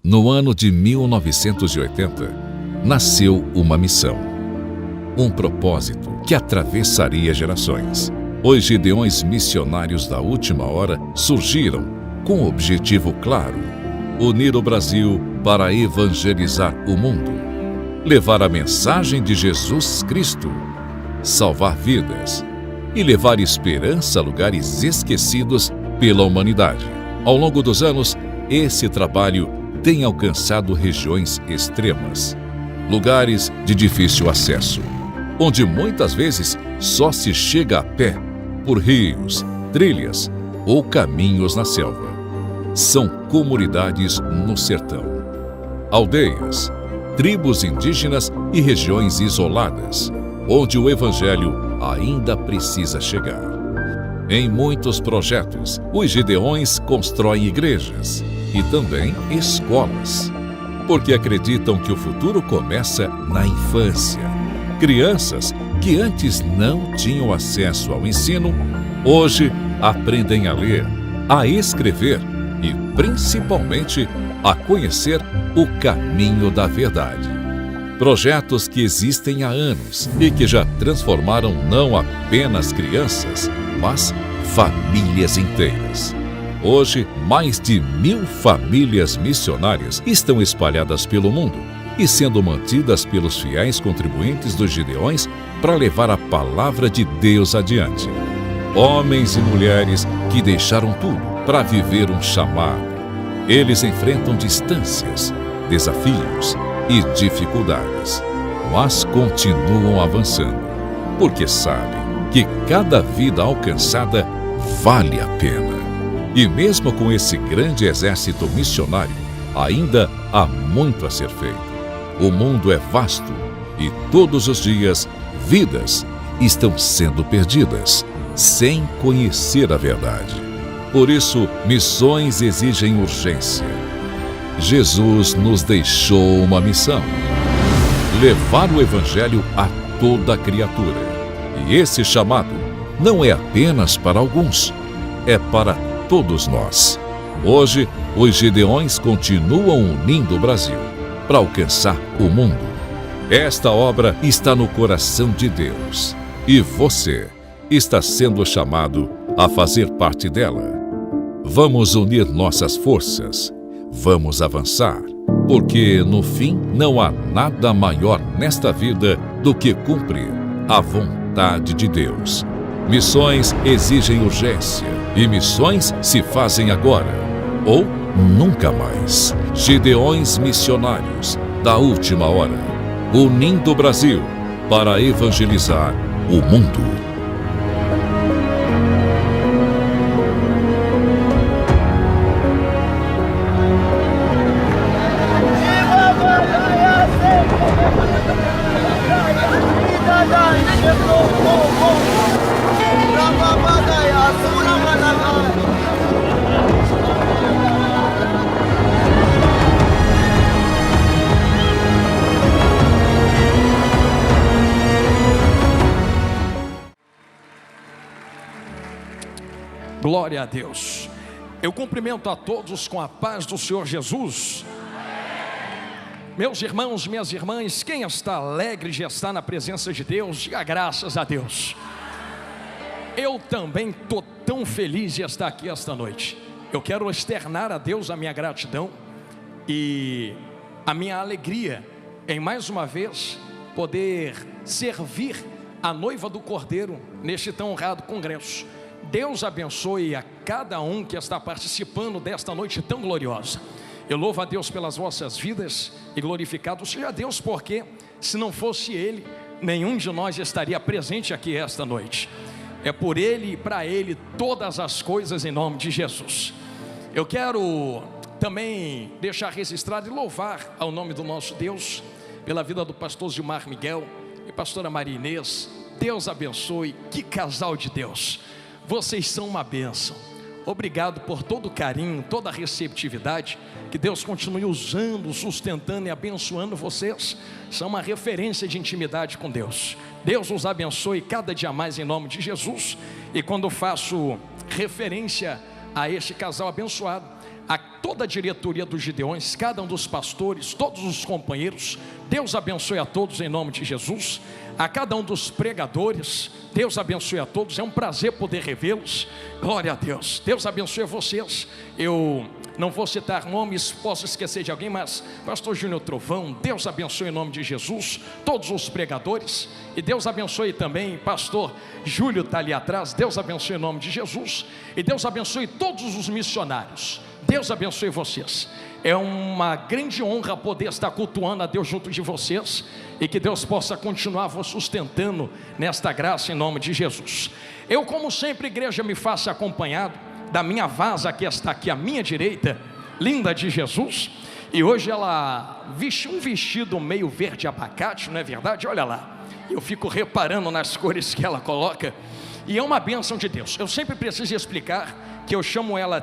No ano de 1980, nasceu uma missão, um propósito que atravessaria gerações. Os Gideões missionários da última hora surgiram com um objetivo claro: unir o Brasil para evangelizar o mundo, levar a mensagem de Jesus Cristo, salvar vidas e levar esperança a lugares esquecidos pela humanidade. Ao longo dos anos, esse trabalho tem alcançado regiões extremas, lugares de difícil acesso, onde muitas vezes só se chega a pé por rios, trilhas ou caminhos na selva. São comunidades no sertão, aldeias, tribos indígenas e regiões isoladas, onde o evangelho ainda precisa chegar. Em muitos projetos, os Gideões constroem igrejas e também escolas, porque acreditam que o futuro começa na infância. Crianças que antes não tinham acesso ao ensino, hoje aprendem a ler, a escrever e, principalmente, a conhecer o caminho da verdade. Projetos que existem há anos e que já transformaram não apenas crianças, mas famílias inteiras. Hoje, mais de 1000 famílias missionárias estão espalhadas pelo mundo e sendo mantidas pelos fiéis contribuintes dos Gideões para levar a palavra de Deus adiante. Homens e mulheres que deixaram tudo para viver um chamado. Eles enfrentam distâncias, desafios e dificuldades, mas continuam avançando, porque sabem que cada vida alcançada vale a pena. E mesmo com esse grande exército missionário, ainda há muito a ser feito. O mundo é vasto e todos os dias vidas estão sendo perdidas sem conhecer a verdade. Por isso, missões exigem urgência. Jesus nos deixou uma missão: levar o evangelho a toda criatura. E esse chamado não é apenas para alguns, é para todos nós. Hoje, os Gideões continuam unindo o Brasil para alcançar o mundo. Esta obra está no coração de Deus e você está sendo chamado a fazer parte dela. Vamos unir nossas forças, vamos avançar, porque no fim não há nada maior nesta vida do que cumprir a vontade de Deus. Missões exigem urgência e missões se fazem agora ou nunca mais. Gideões missionários da última hora, unindo o Brasil para evangelizar o mundo. Glória a Deus. Eu cumprimento a todos com a paz do Senhor Jesus. Meus irmãos, minhas irmãs, quem está alegre de estar na presença de Deus, diga graças a Deus. Eu também estou tão feliz de estar aqui esta noite. Eu quero externar a Deus a minha gratidão e a minha alegria em mais uma vez poder servir a noiva do Cordeiro neste tão honrado congresso. Deus abençoe a cada um que está participando desta noite tão gloriosa. Eu louvo a Deus pelas vossas vidas e glorificado seja Deus, porque se não fosse Ele, nenhum de nós estaria presente aqui esta noite. É por Ele e para Ele todas as coisas, em nome de Jesus. Eu quero também deixar registrado e louvar ao nome do nosso Deus pela vida do pastor Gilmar Miguel e pastora Maria Inês. Deus abençoe, que casal de Deus. Vocês são uma bênção. Obrigado por todo o carinho, toda a receptividade. Que Deus continue usando, sustentando e abençoando vocês. São uma referência de intimidade com Deus. Deus os abençoe cada dia mais em nome de Jesus. E quando faço referência a este casal abençoado, a toda a diretoria dos Gideões, cada um dos pastores, todos os companheiros. Deus abençoe a todos em nome de Jesus. A cada um dos pregadores, Deus abençoe a todos. É um prazer poder revê-los. Glória a Deus. Deus abençoe vocês. Eu não vou citar nomes, posso esquecer de alguém, mas pastor Júnior Trovão, Deus abençoe em nome de Jesus todos os pregadores. E Deus abençoe também pastor Júlio, está ali atrás. Deus abençoe em nome de Jesus. E Deus abençoe todos os missionários. Deus abençoe vocês. É uma grande honra poder estar cultuando a Deus junto de vocês, e que Deus possa continuar vos sustentando nesta graça em nome de Jesus. Eu, como sempre, igreja, me faço acompanhado da minha vaza, que está aqui à minha direita, linda de Jesus. E hoje ela vestiu um vestido meio verde abacate, não é verdade? Olha lá, eu fico reparando nas cores que ela coloca, e é uma bênção de Deus. Eu sempre preciso explicar que eu chamo ela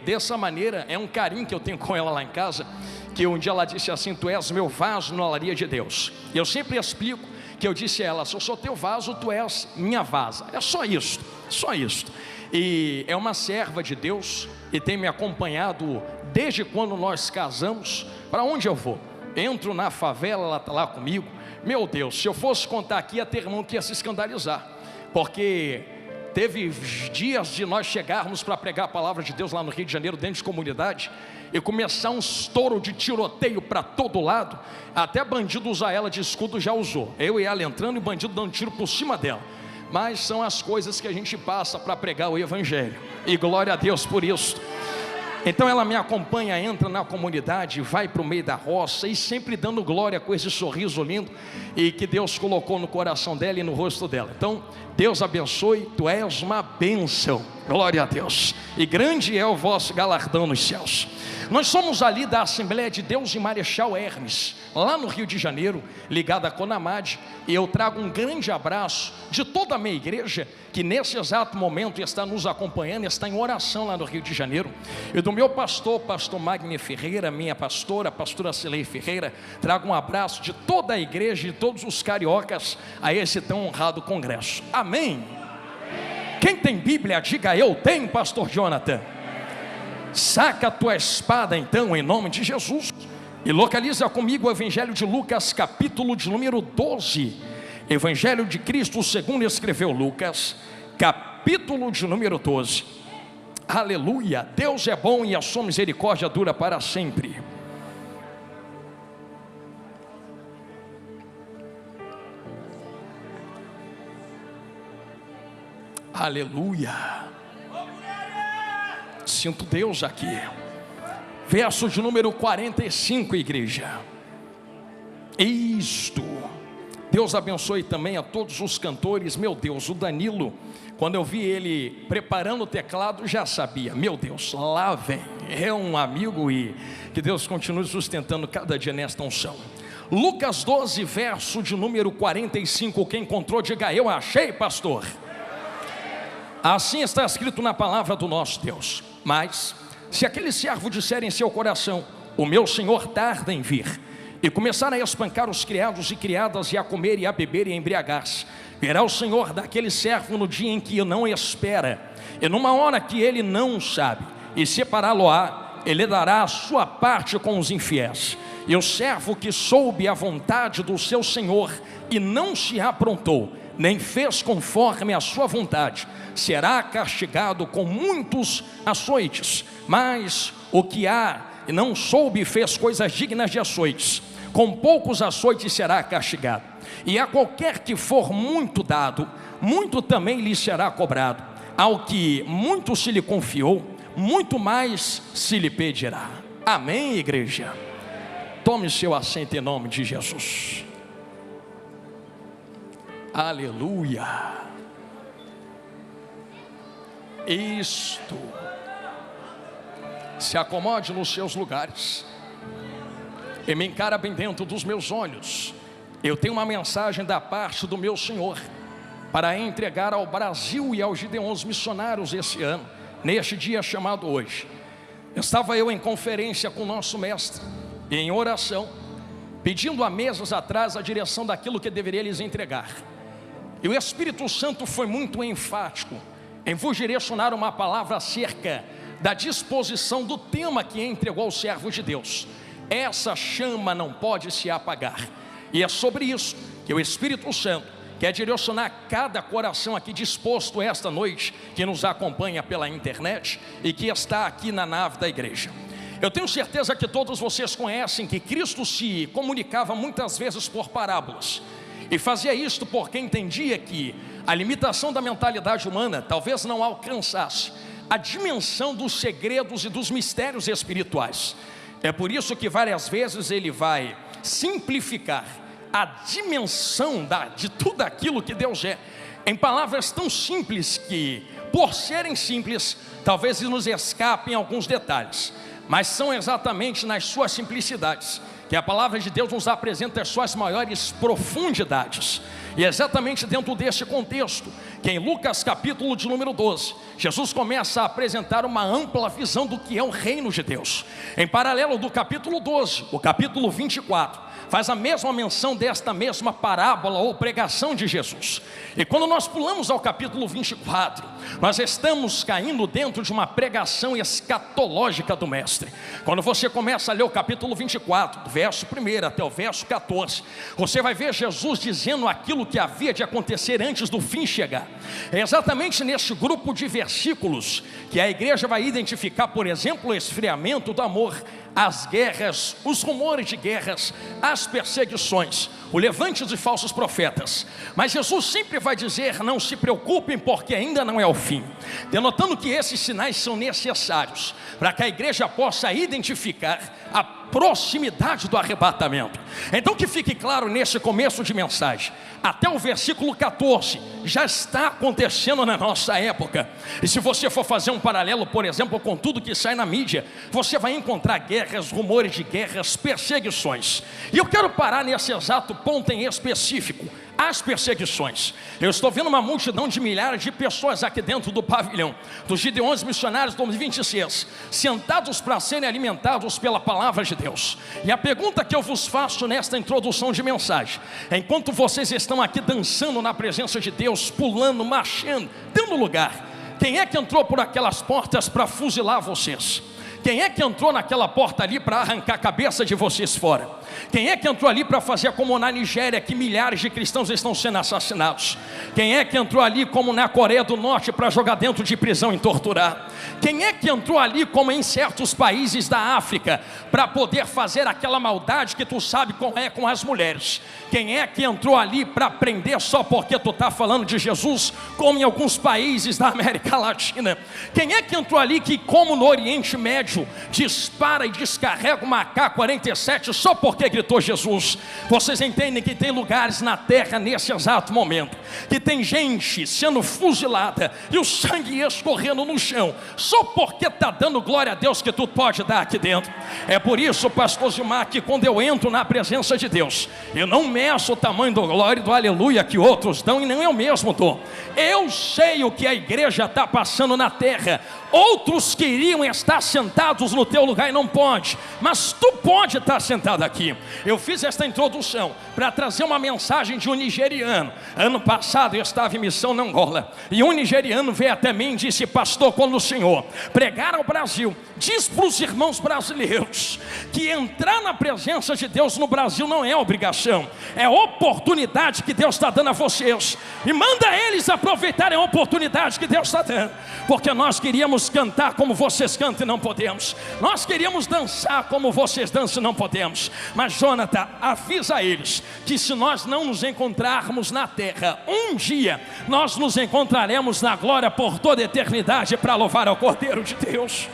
dessa maneira, é um carinho que eu tenho com ela lá em casa, que um dia ela disse assim: tu és meu vaso na olaria de Deus. E eu sempre explico que eu disse a ela: se eu sou teu vaso, tu és minha vaza. É só isso, só isso. E é uma serva de Deus e tem me acompanhado desde quando nós casamos. Para onde eu vou? Entro na favela, ela está lá comigo. Meu Deus, se eu fosse contar aqui, ia ter irmão que ia se escandalizar, porque teve dias de nós chegarmos para pregar a palavra de Deus lá no Rio de Janeiro, dentro de comunidade, e começar um estouro de tiroteio para todo lado. Até bandido usar ela de escudo já usou. Eu e ela entrando e o bandido dando tiro por cima dela. Mas são as coisas que a gente passa para pregar o evangelho, e glória a Deus por isso. Então ela me acompanha, entra na comunidade, vai para o meio da roça, e sempre dando glória com esse sorriso lindo, e que Deus colocou no coração dela e no rosto dela. Então Deus abençoe, tu és uma bênção, glória a Deus, e grande é o vosso galardão nos céus. Nós somos ali da Assembleia de Deus em Marechal Hermes, lá no Rio de Janeiro, ligada a Conamad, e eu trago um grande abraço de toda a minha igreja, que nesse exato momento está nos acompanhando, está em oração lá no Rio de Janeiro, e do meu pastor, pastor Magni Ferreira, minha pastora, pastora Cilei Ferreira. Trago um abraço de toda a igreja e todos os cariocas a esse tão honrado congresso. Amém? Quem tem Bíblia, diga eu tenho, pastor Jonathan. Saca a tua espada então, em nome de Jesus, e localiza comigo o Evangelho de Lucas, capítulo de número 12. Evangelho de Cristo segundo escreveu Lucas, capítulo de número 12. Aleluia, Deus é bom e a sua misericórdia dura para sempre. Aleluia. Sinto Deus aqui. Verso de número 45, igreja. Isto. Deus abençoe também a todos os cantores. Meu Deus, o Danilo, quando eu vi ele preparando o teclado, já sabia. Meu Deus, lá vem. É um amigo, e que Deus continue sustentando cada dia nesta unção. Lucas 12, verso de número 45. Quem encontrou, diga eu achei, pastor. Assim está escrito na palavra do nosso Deus. Mas se aquele servo disser em seu coração: o meu senhor tarda em vir, e começar a espancar os criados e criadas, e a comer e a beber e a embriagar-se, verá o senhor daquele servo no dia em que não espera, e numa hora que ele não sabe, e separá-lo-á, ele dará a sua parte com os infiéis. E o servo que soube a vontade do seu senhor e não se aprontou, nem fez conforme a sua vontade, será castigado com muitos açoites. Mas o que não soube e fez coisas dignas de açoites, com poucos açoites será castigado. E a qualquer que for muito dado, muito também lhe será cobrado. Ao que muito se lhe confiou, muito mais se lhe pedirá. Amém, igreja? Tome seu assento em nome de Jesus. Aleluia. Isto. Se acomode nos seus lugares e me encara bem dentro dos meus olhos. Eu tenho uma mensagem da parte do meu Senhor para entregar ao Brasil e aos Gideões missionários esse ano, neste dia chamado hoje. Estava eu em conferência com o nosso mestre, em oração, pedindo há meses atrás a direção daquilo que deveria lhes entregar. E o Espírito Santo foi muito enfático em vos direcionar uma palavra acerca da disposição do tema que entregou ao servo de Deus. Essa chama não pode se apagar. E é sobre isso que o Espírito Santo quer direcionar cada coração aqui disposto esta noite, que nos acompanha pela internet e que está aqui na nave da igreja. Eu tenho certeza que todos vocês conhecem que Cristo se comunicava muitas vezes por parábolas, e fazia isto porque entendia que a limitação da mentalidade humana talvez não alcançasse a dimensão dos segredos e dos mistérios espirituais. É por isso que várias vezes ele vai simplificar a dimensão de tudo aquilo que Deus é, em palavras tão simples que, por serem simples, talvez nos escapem alguns detalhes, mas são exatamente nas suas simplicidades que a palavra de Deus nos apresenta as suas maiores profundidades. E é exatamente dentro deste contexto que em Lucas capítulo de número 12, Jesus começa a apresentar uma ampla visão do que é o reino de Deus. Em paralelo do capítulo 12, o capítulo 24 faz a mesma menção desta mesma parábola ou pregação de Jesus. E quando nós pulamos ao capítulo 24, nós estamos caindo dentro de uma pregação escatológica do mestre. Quando você começa a ler o capítulo 24, do verso 1 até o verso 14, você vai ver Jesus dizendo aquilo que havia de acontecer antes do fim chegar. É exatamente neste grupo de versículos que a igreja vai identificar, por exemplo, o esfriamento do amor, as guerras, os rumores de guerras, as perseguições, o levante de falsos profetas. Mas Jesus sempre vai dizer: não se preocupem, porque ainda não é o fim, denotando que esses sinais são necessários para que a igreja possa identificar a proximidade do arrebatamento. Então que fique claro nesse começo de mensagem, até o versículo 14 já está acontecendo na nossa época. E se você for fazer um paralelo, por exemplo, com tudo que sai na mídia, você vai encontrar guerras, rumores de guerras, perseguições. E eu quero parar nesse exato ponto em específico: as perseguições. Eu estou vendo uma multidão de milhares de pessoas aqui dentro do pavilhão dos Gideões Missionários 2026, sentados para serem alimentados pela palavra de Deus. E a pergunta que eu vos faço nesta introdução de mensagem, enquanto vocês estão aqui dançando na presença de Deus, pulando, marchando, dando lugar, quem é que entrou por aquelas portas para fuzilar vocês? Quem é que entrou naquela porta ali para arrancar a cabeça de vocês fora? Quem é que entrou ali para fazer como na Nigéria, que milhares de cristãos estão sendo assassinados? Quem é que entrou ali como na Coreia do Norte para jogar dentro de prisão e torturar? Quem é que entrou ali como em certos países da África para poder fazer aquela maldade que tu sabe como é com as mulheres? Quem é que entrou ali para prender só porque tu está falando de Jesus, como em alguns países da América Latina? Quem é que entrou ali que, como no Oriente Médio, dispara e descarrega uma AK-47 só porque gritou Jesus? Vocês entendem que tem lugares na terra nesse exato momento que tem gente sendo fuzilada e o sangue escorrendo no chão só porque está dando glória a Deus que tu pode dar aqui dentro. É por isso, pastor Gilmar, que quando eu entro na presença de Deus, eu não meço o tamanho do glória e do aleluia que outros dão, e nem eu mesmo dou. Eu sei o que a igreja está passando na terra. Outros queriam estar sentados no teu lugar e não pode, mas tu pode estar sentado aqui. Eu fiz esta introdução para trazer uma mensagem de um nigeriano. Ano passado eu estava em missão na Angola, e um nigeriano veio até mim e disse: pastor, quando o senhor pregar ao Brasil, diz para os irmãos brasileiros que entrar na presença de Deus no Brasil não é obrigação, é oportunidade que Deus está dando a vocês, e manda eles aproveitarem a oportunidade que Deus está dando, porque nós queríamos cantar como vocês cantam e não podemos, nós queríamos dançar como vocês dançam e não podemos. Mas Jonathan, avisa a eles que se nós não nos encontrarmos na terra, um dia nós nos encontraremos na glória por toda a eternidade para louvar ao Cordeiro de Deus.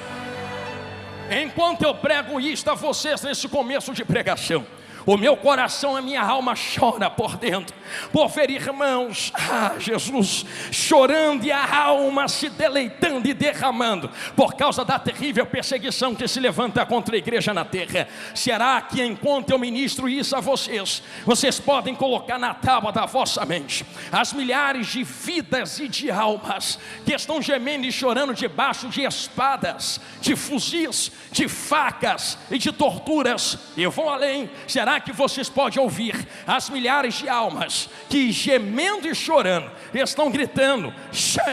Enquanto eu prego isto a vocês nesse começo de pregação, o meu coração, a minha alma chora por dentro, por ver irmãos, Jesus, chorando e a alma se deleitando e derramando, por causa da terrível perseguição que se levanta contra a igreja na terra. Será que enquanto eu ministro isso a vocês, vocês podem colocar na tábua da vossa mente as milhares de vidas e de almas que estão gemendo e chorando debaixo de espadas, de fuzis, de facas e de torturas? Eu vou além. Será Será que vocês podem ouvir as milhares de almas que gemendo e chorando estão gritando,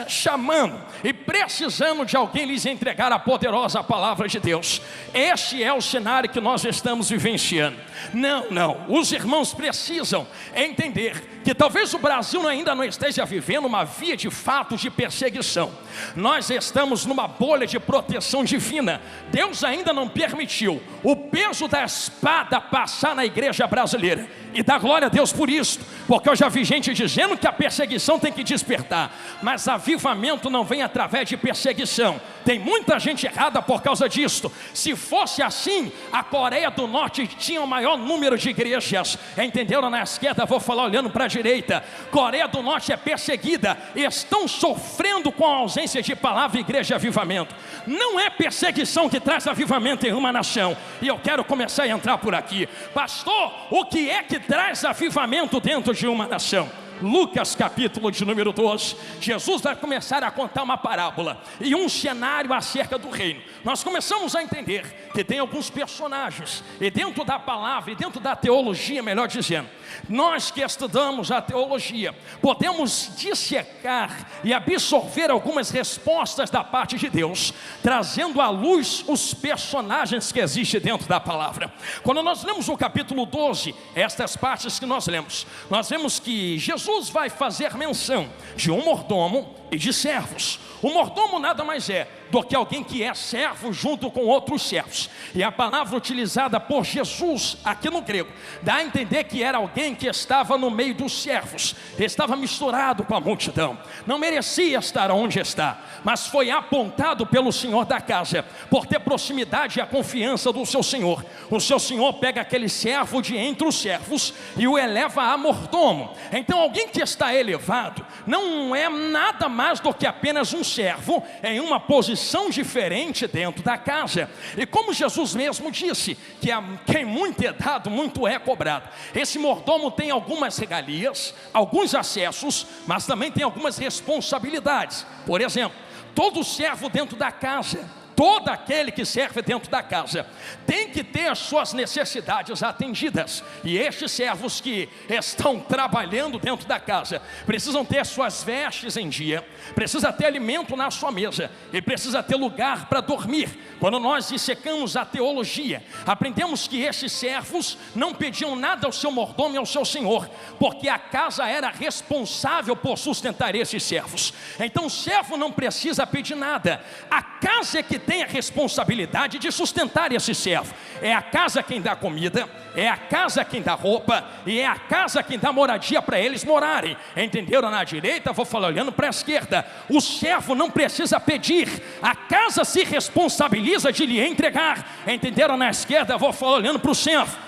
chamando e precisando de alguém lhes entregar a poderosa palavra de Deus? Este é o cenário que nós estamos vivenciando. Não, os irmãos precisam entender que talvez o Brasil ainda não esteja vivendo uma via de fato de perseguição. Nós estamos numa bolha de proteção divina. Deus ainda não permitiu o peso da espada passar na igreja brasileira. E dá glória a Deus por isso, porque eu já vi gente dizendo que a perseguição tem que despertar, mas avivamento não vem através de perseguição. Tem muita gente errada por causa disso. Se fosse assim, a Coreia do Norte tinha o maior número de igrejas. Entenderam? Na esquerda, vou falar olhando para a direita. Coreia do Norte é perseguida, estão sofrendo com a ausência de palavra, igreja e avivamento. Não é perseguição que traz avivamento em uma nação. E eu quero começar a entrar por aqui. Pastor, o que é que traz avivamento dentro de uma nação? Lucas capítulo de número 12, Jesus vai começar a contar uma parábola e um cenário acerca do reino. Nós começamos a entender que tem alguns personagens, e dentro da palavra, e dentro da teologia, melhor dizendo, nós que estudamos a teologia, podemos dissecar e absorver algumas respostas da parte de Deus, trazendo à luz os personagens que existem dentro da palavra. Quando nós lemos o capítulo 12, estas partes que nós lemos, nós vemos que Jesus vai fazer menção de um mordomo e de servos. O mordomo nada mais é do que alguém que é servo junto com outros servos. E a palavra utilizada por Jesus aqui no grego dá a entender que era alguém que estava no meio dos servos, estava misturado com a multidão, não merecia estar onde está, mas foi apontado pelo senhor da casa, por ter proximidade e a confiança do seu senhor. O seu senhor pega aquele servo de entre os servos e o eleva a mordomo. Então alguém que está elevado não é nada mais do que apenas um servo em uma posição diferente dentro da casa. E como Jesus mesmo disse, que a quem muito é dado, muito é cobrado. Esse mordomo tem algumas regalias, alguns acessos, mas também tem algumas responsabilidades. Por exemplo, todo servo dentro da casa, todo aquele que serve dentro da casa tem que ter as suas necessidades atendidas. E estes servos que estão trabalhando dentro da casa precisam ter suas vestes em dia, precisa ter alimento na sua mesa e precisa ter lugar para dormir. Quando nós dissecamos a teologia, aprendemos que esses servos não pediam nada ao seu mordomo e ao seu senhor, porque a casa era responsável por sustentar esses servos. Então o servo não precisa pedir nada, a casa é que tem a responsabilidade de sustentar esse servo. É a casa quem dá comida, é a casa quem dá roupa, e é a casa quem dá moradia para eles morarem. Entenderam? Na direita, vou falar olhando para a esquerda. O servo não precisa pedir, a casa se responsabiliza de lhe entregar. Entenderam? Na esquerda, vou falar olhando para o centro.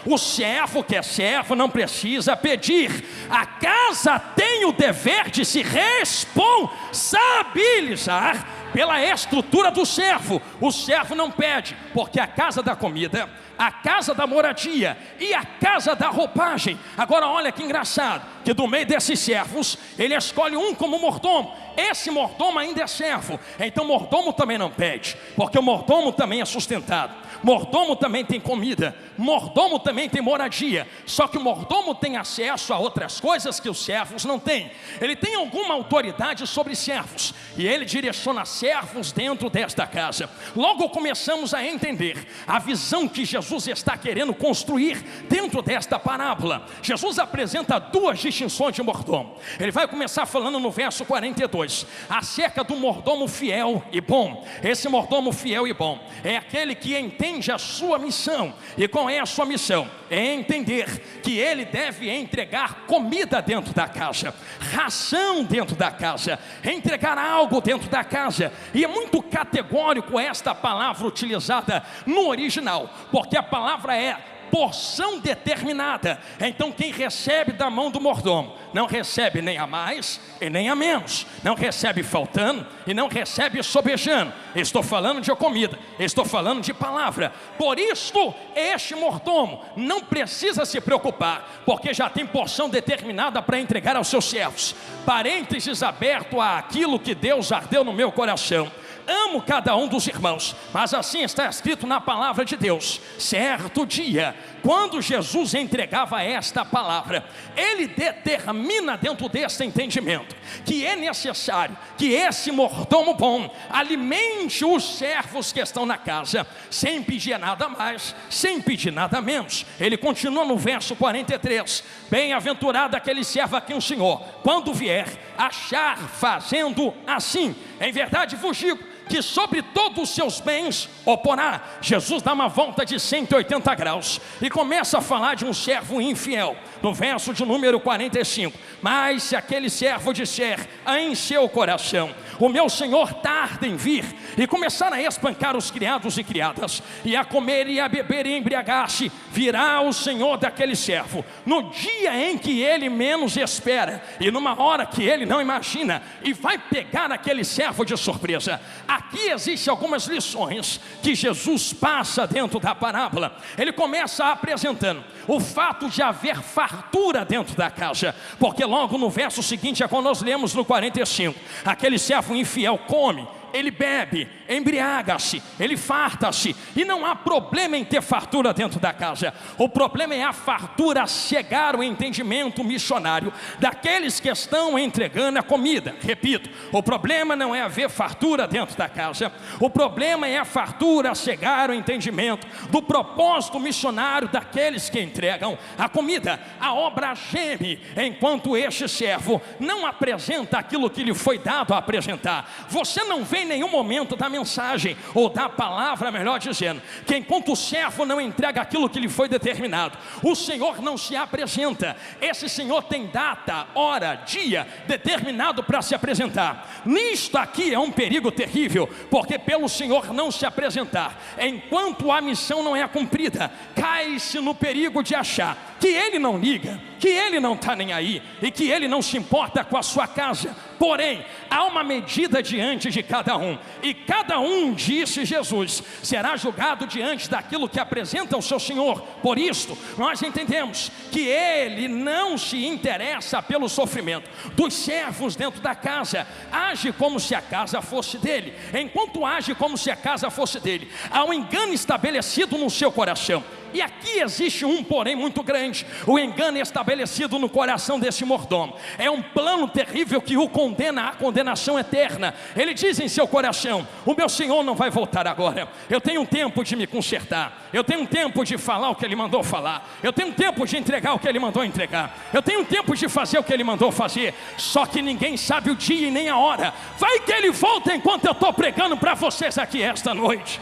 O servo que é servo não precisa pedir, a casa tem o dever de se responsabilizar pela estrutura do servo. O servo não pede, porque a casa da comida, a casa da moradia e a casa da roupagem. Agora olha que engraçado, que do meio desses servos, ele escolhe um como mordomo. Esse mordomo ainda é servo, então mordomo também não pede, porque o mordomo também é sustentado, mordomo também tem comida, mordomo também tem moradia. Só que o mordomo tem acesso a outras coisas que os servos não têm. Ele tem alguma autoridade sobre servos, e ele direciona servos dentro desta casa. Logo começamos a entender a visão que Jesus está querendo construir dentro desta parábola. Jesus apresenta duas distinções de mordomo. Ele vai começar falando no verso 42 acerca do mordomo fiel e bom. Esse mordomo fiel e bom é aquele que entende a sua missão. E qual é a sua missão? É entender que ele deve entregar comida dentro da casa, ração dentro da casa, entregar algo dentro da casa. E é muito categórico esta palavra utilizada no original, porque a palavra é porção determinada. Então quem recebe da mão do mordomo não recebe nem a mais e nem a menos, não recebe faltando e não recebe sobejando. Estou falando de comida, estou falando de palavra. Por isso este mordomo não precisa se preocupar, porque já tem porção determinada para entregar aos seus servos. Parênteses aberto àquilo que Deus ardeu no meu coração. Amo cada um dos irmãos, mas assim está escrito na palavra de Deus: certo dia quando Jesus entregava esta palavra, ele determina dentro desse entendimento que é necessário que esse mordomo bom alimente os servos que estão na casa, sem pedir nada mais, sem pedir nada menos. Ele continua no verso 43: bem-aventurado aquele servo a quem o Senhor, quando vier, achar fazendo assim. Em verdade vos digo que sobre todos os seus bens o porá. Jesus dá uma volta de 180 graus e começa a falar de um servo infiel, no verso de número 45: mas se aquele servo disser em seu coração, o meu senhor tarda em vir, e começar a espancar os criados e criadas, e a comer e a beber e embriagar-se, virá o senhor daquele servo no dia em que ele menos espera, e numa hora que ele não imagina, e vai pegar aquele servo de surpresa. Aqui existem algumas lições que Jesus passa dentro da parábola. Ele começa apresentando o fato de haver fartura dentro da casa, porque logo no verso seguinte é quando nós lemos no 45: aquele servo infiel come, ele bebe, embriaga-se, ele farta-se, e não há problema em ter fartura dentro da casa. O problema é a fartura cegar o entendimento missionário daqueles que estão entregando a comida. Repito, o problema não é haver fartura dentro da casa, o problema é a fartura cegar o entendimento do propósito missionário daqueles que entregam a comida. A obra geme enquanto este servo não apresenta aquilo que lhe foi dado a apresentar. Você não vê em nenhum momento da mensagem, ou da palavra, melhor dizendo, que enquanto o servo não entrega aquilo que lhe foi determinado, o Senhor não se apresenta. Esse Senhor tem data, hora, dia determinado para se apresentar. Nisto aqui é um perigo terrível, porque pelo Senhor não se apresentar enquanto a missão não é cumprida, cai-se no perigo de achar que Ele não liga, que Ele não está nem aí, e que Ele não se importa com a sua casa. Porém, há uma medida diante de cada um, e cada um, disse Jesus, será julgado diante daquilo que apresenta ao seu Senhor. Por isto, nós entendemos que Ele não se interessa pelo sofrimento dos servos dentro da casa. Age como se a casa fosse dele. Enquanto age como se a casa fosse dele, há um engano estabelecido no seu coração. E aqui existe um porém muito grande: o engano estabelecido no coração desse mordomo é um plano terrível que o condena à condenação eterna. Ele diz em seu coração: o meu Senhor não vai voltar agora, eu tenho um tempo de me consertar, eu tenho um tempo de falar o que Ele mandou falar, eu tenho um tempo de entregar o que Ele mandou entregar, eu tenho um tempo de fazer o que Ele mandou fazer. Só que ninguém sabe o dia e nem a hora. Vai que Ele volta enquanto eu estou pregando para vocês aqui esta noite.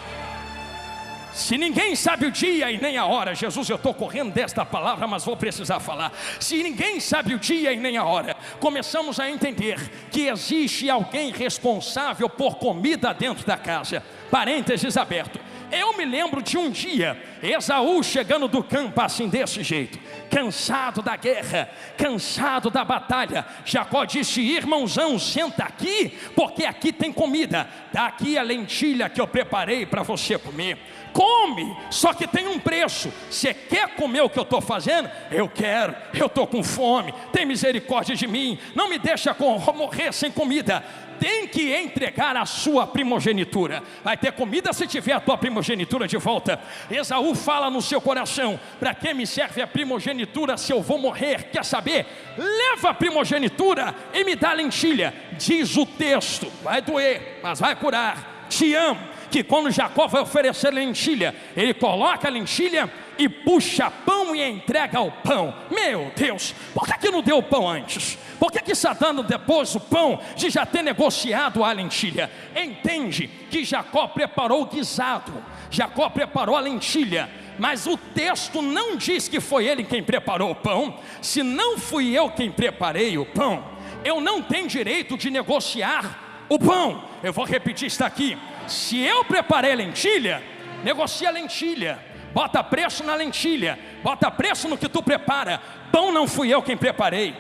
Se ninguém sabe o dia e nem a hora, Jesus, eu estou correndo desta palavra, mas vou precisar falar. Se ninguém sabe o dia e nem a hora, começamos a entender que existe alguém responsável por comida dentro da casa. Parênteses aberto. Eu me lembro de um dia, Esaú chegando do campo assim desse jeito, cansado da guerra, cansado da batalha. Jacó disse: irmãozão, senta aqui, porque aqui tem comida. Dá aqui a lentilha que eu preparei para você comer. Come, só que tem um preço. Você quer comer o que eu estou fazendo? Eu quero, eu estou com fome. Tem misericórdia de mim, não me deixa morrer sem comida. Tem que entregar a sua primogenitura. Vai ter comida se tiver a tua primogenitura de volta. Esaú fala no seu coração: para que me serve a primogenitura se eu vou morrer? Quer saber? Leva a primogenitura e me dá lentilha. Diz o texto, vai doer, mas vai curar. Te amo. Que quando Jacó vai oferecer lentilha, ele coloca a lentilha e puxa pão e entrega o pão. Meu Deus, por que não deu o pão antes? Por que está dando depois o pão de já ter negociado a lentilha? Entende que Jacó preparou o guisado, Jacó preparou a lentilha, mas o texto não diz que foi ele quem preparou o pão. Se não fui eu quem preparei o pão, eu não tenho direito de negociar o pão. Eu vou repetir isso aqui: se eu preparei lentilha, negocia a lentilha, bota preço na lentilha, bota preço no que tu prepara. Pão não fui eu quem preparei,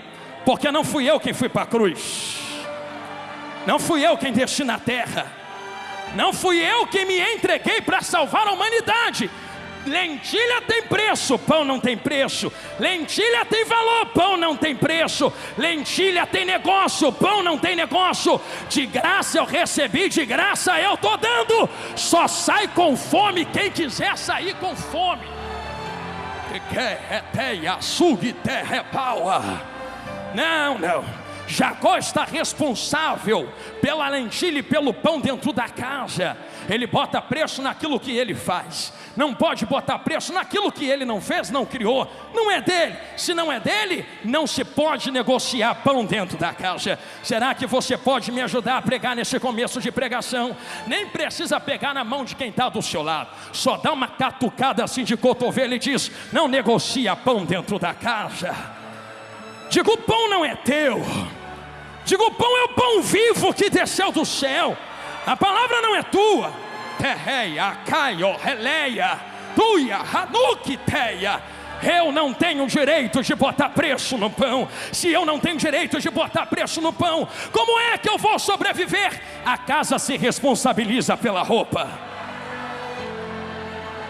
porque não fui eu quem fui para a cruz, não fui eu quem desci na terra, não fui eu quem me entreguei para salvar a humanidade. Lentilha tem preço, pão não tem preço. Lentilha tem valor, pão não tem preço. Lentilha tem negócio, pão não tem negócio. De graça eu recebi, de graça eu estou dando. Só sai com fome quem quiser sair com fome. Não. Jacó está responsável pela lentilha e pelo pão dentro da casa. Ele bota preço naquilo que ele faz. Não pode botar preço naquilo que ele não fez, não criou. Não é dele. Se não é dele, não se pode negociar pão dentro da casa. Será que você pode me ajudar a pregar nesse começo de pregação? Nem precisa pegar na mão de quem está do seu lado. Só dá uma catucada assim de cotovelo e diz: não negocia pão dentro da casa. Diga: o pão não é teu. Diga: o pão é o pão vivo que desceu do céu. A palavra não é tua. Terreia, caio, releia, tuia, hanuquiteia. Eu não tenho direito de botar preço no pão. Se eu não tenho direito de botar preço no pão, como é que eu vou sobreviver? A casa se responsabiliza pela roupa.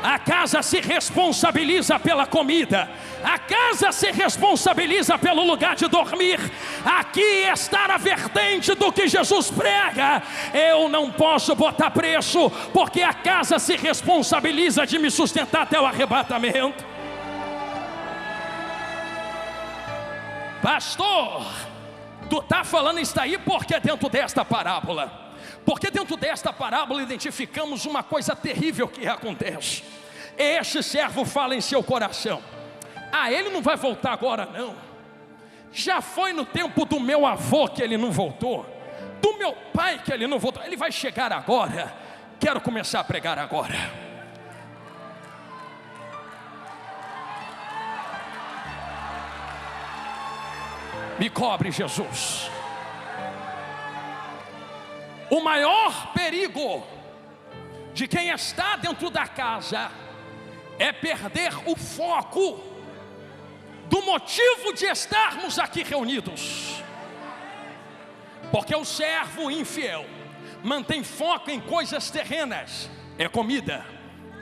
A casa se responsabiliza pela comida. A casa se responsabiliza pelo lugar de dormir. Aqui está a vertente do que Jesus prega. Eu não posso botar preço, porque a casa se responsabiliza de me sustentar até o arrebatamento. Pastor, tu está falando isso aí porque dentro desta parábola. Porque dentro desta parábola identificamos uma coisa terrível que acontece. Este servo fala em seu coração: ele não vai voltar agora não. Já foi no tempo do meu avô que ele não voltou, do meu pai que ele não voltou. Ele vai chegar agora. Quero começar a pregar agora. Me cobre, Jesus. O maior perigo de quem está dentro da casa é perder o foco do motivo de estarmos aqui reunidos. Porque o servo infiel mantém foco em coisas terrenas. É comida,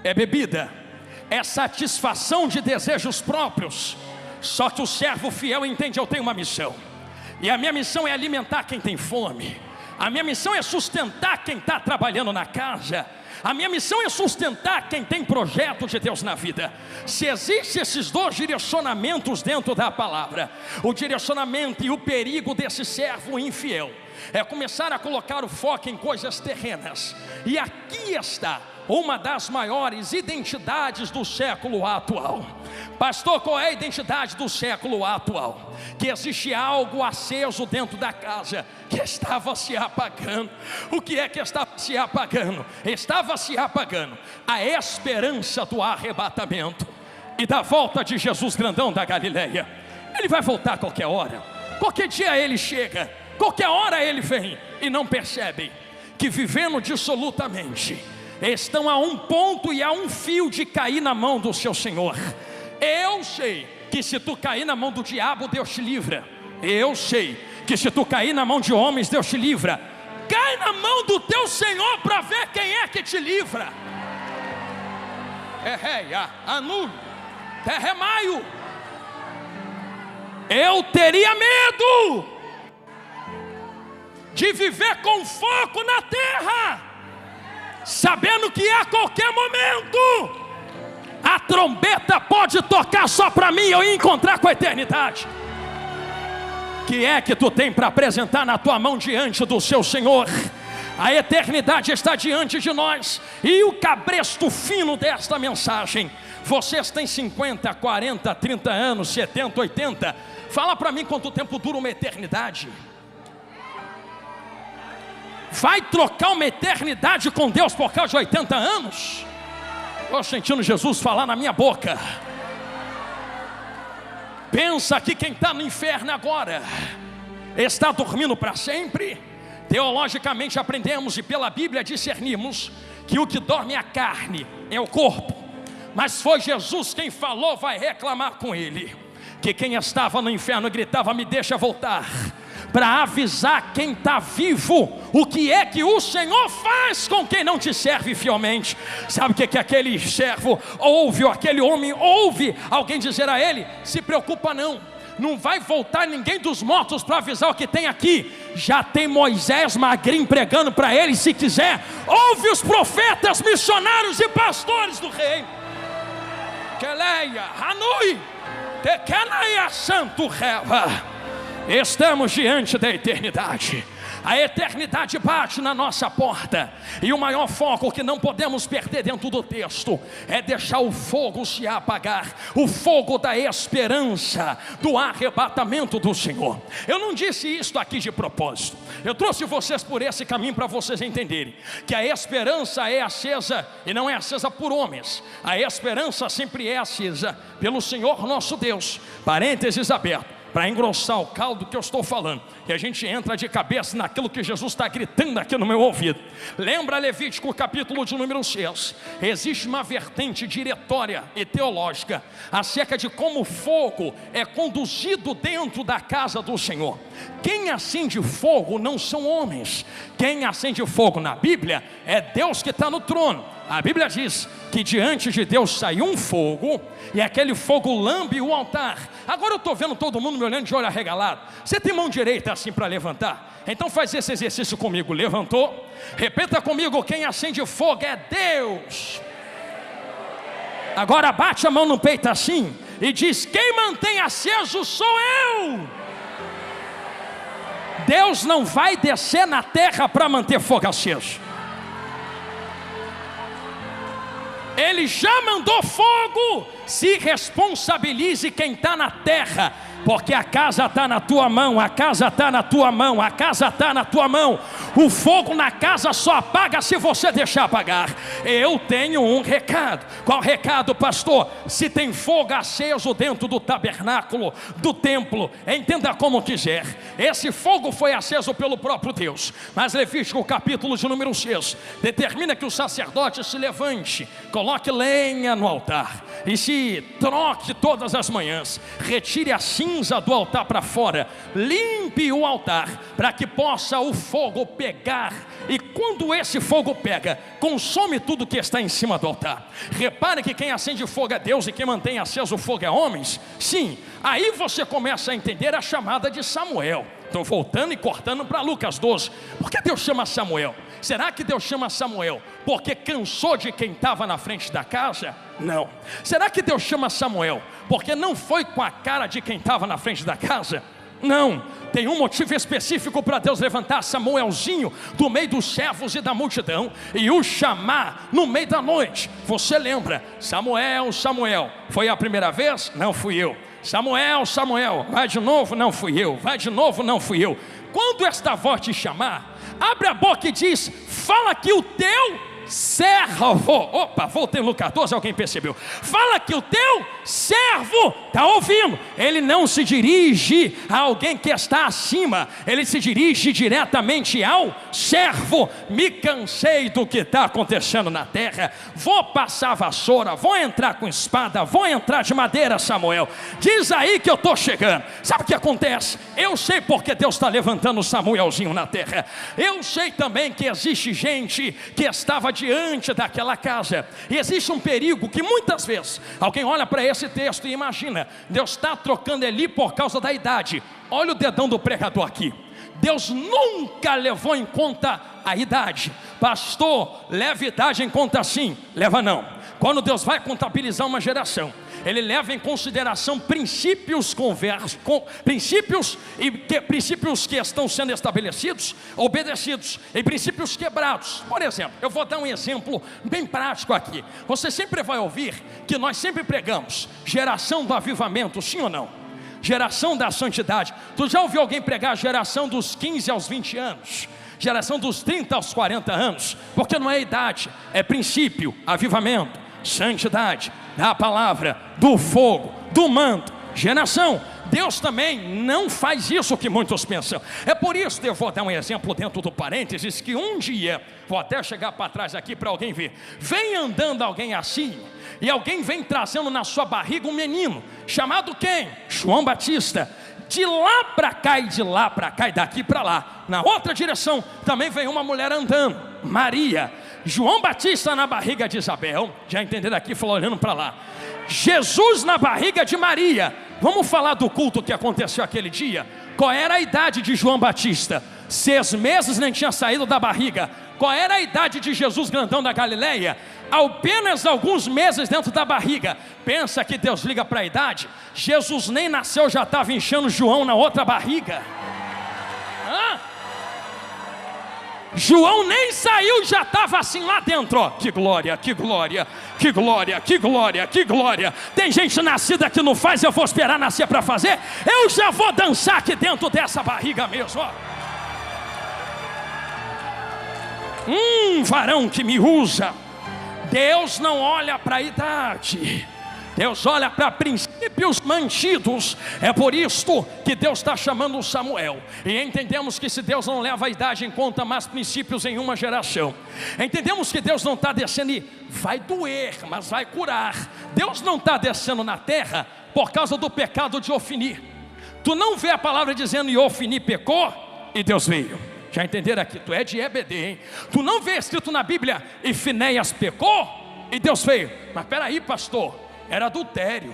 é bebida, é satisfação de desejos próprios. Só que o servo fiel entende: eu tenho uma missão, e a minha missão é alimentar quem tem fome. A minha missão é sustentar quem está trabalhando na casa. A minha missão é sustentar quem tem projeto de Deus na vida. Se existem esses dois direcionamentos dentro da palavra, o direcionamento e o perigo desse servo infiel é começar a colocar o foco em coisas terrenas. E aqui está uma das maiores identidades do século atual. Pastor, qual é a identidade do século atual? Que existe algo aceso dentro da casa que estava se apagando. O que é que estava se apagando? Estava se apagando a esperança do arrebatamento e da volta de Jesus grandão da Galileia. Ele vai voltar a qualquer hora. Qualquer dia ele chega, qualquer hora ele vem. E não percebem que vivendo dissolutamente estão a um ponto e a um fio de cair na mão do seu Senhor. Eu sei que se tu cair na mão do diabo, Deus te livra. Eu sei que se tu cair na mão de homens, Deus te livra. Cai na mão do teu Senhor para ver quem é que te livra. Anu, terremaio. Eu teria medo de viver com foco na terra, sabendo que a qualquer momento a trombeta pode tocar só para mim e eu encontrar com a eternidade. Que é que tu tem para apresentar na tua mão diante do seu Senhor? A eternidade está diante de nós. E o cabresto fino desta mensagem: vocês têm 50, 40, 30 anos, 70, 80. Fala para mim quanto tempo dura uma eternidade. Vai trocar uma eternidade com Deus por causa de 80 anos? Estou sentindo Jesus falar na minha boca. Pensa que quem está no inferno agora está dormindo para sempre? Teologicamente aprendemos e pela Bíblia discernimos que o que dorme é a carne, é o corpo. Mas foi Jesus quem falou: vai reclamar com ele. Que quem estava no inferno gritava: me deixa voltar, para avisar quem está vivo o que é que o Senhor faz com quem não te serve fielmente. Sabe o que aquele servo ouve, ou aquele homem ouve alguém dizer a ele: se preocupa não vai voltar ninguém dos mortos para avisar o que tem aqui. Já tem Moisés magrinho pregando para ele. Se quiser, ouve os profetas, missionários e pastores do rei. Rokeleia, Hanui, Tekenaia Santo Reva. Estamos diante da eternidade. A eternidade bate na nossa porta. E o maior foco que não podemos perder dentro do texto é deixar o fogo se apagar. O fogo da esperança, do arrebatamento do Senhor. Eu não disse isso aqui de propósito. Eu trouxe vocês por esse caminho para vocês entenderem que a esperança é acesa e não é acesa por homens. A esperança sempre é acesa pelo Senhor nosso Deus. Parênteses aberto, para engrossar o caldo que eu estou falando, e a gente entra de cabeça naquilo que Jesus está gritando aqui no meu ouvido. Lembra Levítico capítulo de número 6? Existe uma vertente diretória e teológica acerca de como o fogo é conduzido dentro da casa do Senhor. Quem acende fogo não são homens. Quem acende fogo na Bíblia é Deus que está no trono. A Bíblia diz que diante de Deus sai um fogo, e aquele fogo lambe o altar. Agora eu estou vendo todo mundo me olhando de olho arregalado. Você tem mão direita assim para levantar? Então faz esse exercício comigo. Levantou? Repita comigo: quem acende fogo é Deus. Agora bate a mão no peito assim e diz: quem mantém aceso sou eu. Deus não vai descer na terra para manter fogo aceso. Ele já mandou fogo. Se responsabilize quem está na terra, porque a casa está na tua mão, a casa está na tua mão, a casa está na tua mão. O fogo na casa só apaga se você deixar apagar. Eu tenho um recado. Qual recado, pastor? Se tem fogo aceso dentro do tabernáculo, do templo, entenda como quiser, esse fogo foi aceso pelo próprio Deus. Mas Levítico capítulo de número 6 determina que o sacerdote se levante, coloque lenha no altar e se troque todas as manhãs, retire a cinza do altar para fora, limpe o altar para que possa o fogo pegar. E quando esse fogo pega, consome tudo que está em cima do altar. Repare que quem acende fogo é Deus e quem mantém aceso o fogo é homens. Sim, aí você começa a entender a chamada de Samuel. Estou voltando e cortando para Lucas 12. Por que Deus chama Samuel? Será que Deus chama Samuel porque cansou de quem estava na frente da casa? Não. Será que Deus chama Samuel porque não foi com a cara de quem estava na frente da casa? Não. Tem um motivo específico para Deus levantar Samuelzinho do meio dos servos e da multidão e o chamar no meio da noite. Você lembra? Samuel, Samuel. Foi a primeira vez? Não fui eu. Samuel, Samuel. Vai de novo? Não fui eu. Vai de novo? Não fui eu. Quando esta voz te chamar, abre a boca e diz: fala que o teu servo, opa, voltei no Lucas 12, alguém percebeu? Fala que o teu servo está ouvindo. Ele não se dirige a alguém que está acima, ele se dirige diretamente ao servo. Me cansei do que está acontecendo na terra, vou passar a vassoura, vou entrar com espada, vou entrar de madeira. Samuel, diz aí que eu estou chegando. Sabe o que acontece? Eu sei porque Deus está levantando Samuelzinho na terra. Eu sei também que existe gente que estava diante daquela casa, e existe um perigo que muitas vezes alguém olha para esse texto e imagina: Deus está trocando Eli por causa da idade. Olha o dedão do pregador aqui. Deus nunca levou em conta a idade. Pastor, leva idade em conta sim. Leva não. Quando Deus vai contabilizar uma geração, Ele leva em consideração princípios princípios que estão sendo estabelecidos, obedecidos, e princípios quebrados. Por exemplo, eu vou dar um exemplo bem prático aqui. Você sempre vai ouvir que nós sempre pregamos geração do avivamento, sim ou não? Geração da santidade. Tu já ouviu alguém pregar geração dos 15 aos 20 anos? Geração dos 30 aos 40 anos? Porque não é idade, é princípio, avivamento, santidade, da palavra, do fogo, do manto, geração. Deus também não faz isso que muitos pensam. É por isso que eu vou dar um exemplo dentro do parênteses, que um dia, vou até chegar para trás aqui para alguém ver, vem andando alguém assim, e alguém vem trazendo na sua barriga um menino, chamado quem? João Batista. De lá para cá e de lá para cá e daqui para lá, na outra direção também vem uma mulher andando, Maria. João Batista na barriga de Isabel, já entenderam aqui, falou olhando para lá. Jesus na barriga de Maria. Vamos falar do culto que aconteceu aquele dia. Qual era a idade de João Batista? 6 meses nem tinha saído da barriga. Qual era a idade de Jesus grandão da Galileia? apenas alguns meses dentro da barriga. Pensa que Deus liga para a idade? Jesus nem nasceu, já estava enchendo João na outra barriga. João nem saiu, já estava assim lá dentro, ó. Que glória, que glória, que glória, que glória, que glória. Tem gente nascida que não faz, eu vou esperar nascer para fazer. Eu já vou dançar aqui dentro dessa barriga mesmo, ó. Varão que me usa. Deus não olha para a idade, Deus olha para princípios mantidos. É por isto que Deus está chamando Samuel. E entendemos que se Deus não leva a idade em conta, mas princípios em uma geração. Entendemos que Deus não está descendo e vai doer, mas vai curar. Deus não está descendo na terra por causa do pecado de Ofni. Tu não vê a palavra dizendo e Ofni pecou e Deus veio. Já entenderam aqui? Tu é de EBD, hein? Tu não vê escrito na Bíblia e Finéias pecou e Deus veio. Mas peraí, pastor, era adultério,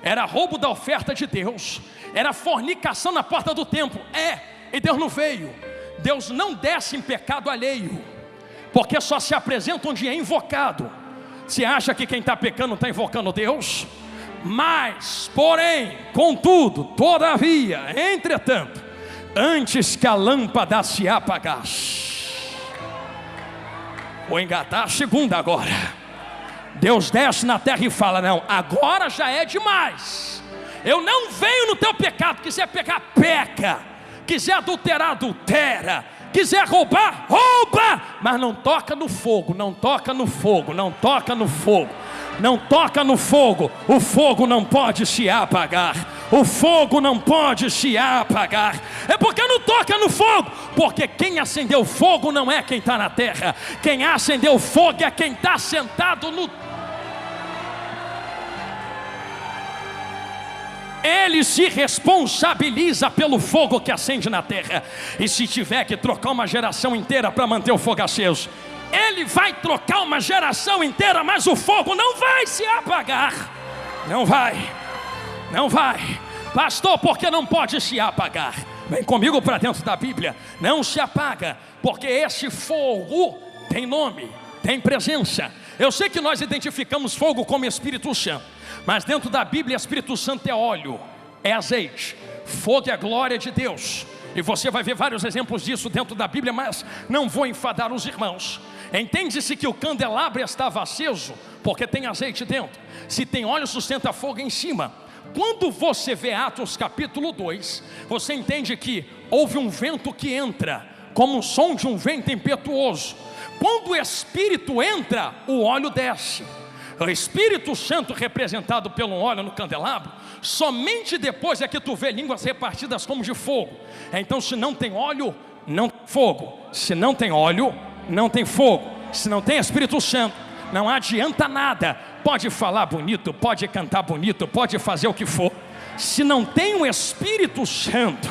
era roubo da oferta de Deus, era fornicação na porta do templo. E Deus não veio. Deus não desce em pecado alheio, porque só se apresenta onde é invocado. Você acha que quem está pecando está invocando Deus? Mas, porém, contudo, todavia, entretanto, antes que a lâmpada se apagasse. Vou engatar a segunda agora. Deus desce na terra e fala: não, agora já é demais. Eu não venho no teu pecado. Quiser pecar, peca. Quiser adulterar, adultera. Quiser roubar, rouba. Mas não toca no fogo, não toca no fogo, não toca no fogo, não toca no fogo. O fogo não pode se apagar. O fogo não pode se apagar. É porque não toca no fogo. Porque quem acendeu fogo não é quem está na terra. Quem acendeu fogo é quem está sentado no... Ele se responsabiliza pelo fogo que acende na terra. E se tiver que trocar uma geração inteira para manter o fogo aceso, Ele vai trocar uma geração inteira, mas o fogo não vai se apagar. Não vai, não vai. Pastor, por que não pode se apagar? Vem comigo para dentro da Bíblia. Não se apaga, porque esse fogo tem nome, tem presença. Eu sei que nós identificamos fogo como Espírito Santo, mas dentro da Bíblia Espírito Santo é óleo, é azeite. Fogo é a glória de Deus. E você vai ver vários exemplos disso dentro da Bíblia, mas não vou enfadar os irmãos. Entende-se que o candelabro estava aceso porque tem azeite dentro. Se tem óleo, sustenta fogo em cima. Quando você vê Atos capítulo 2, você entende que houve um vento que entra, como o som de um vento impetuoso. Quando o Espírito entra, o óleo desce. O Espírito Santo representado pelo óleo no candelabro, somente depois é que tu vê línguas repartidas como de fogo. Então se não tem óleo, não tem fogo. Se não tem óleo, não tem fogo. Se não tem Espírito Santo, não adianta nada. Pode falar bonito, pode cantar bonito, pode fazer o que for. Se não tem o Espírito Santo,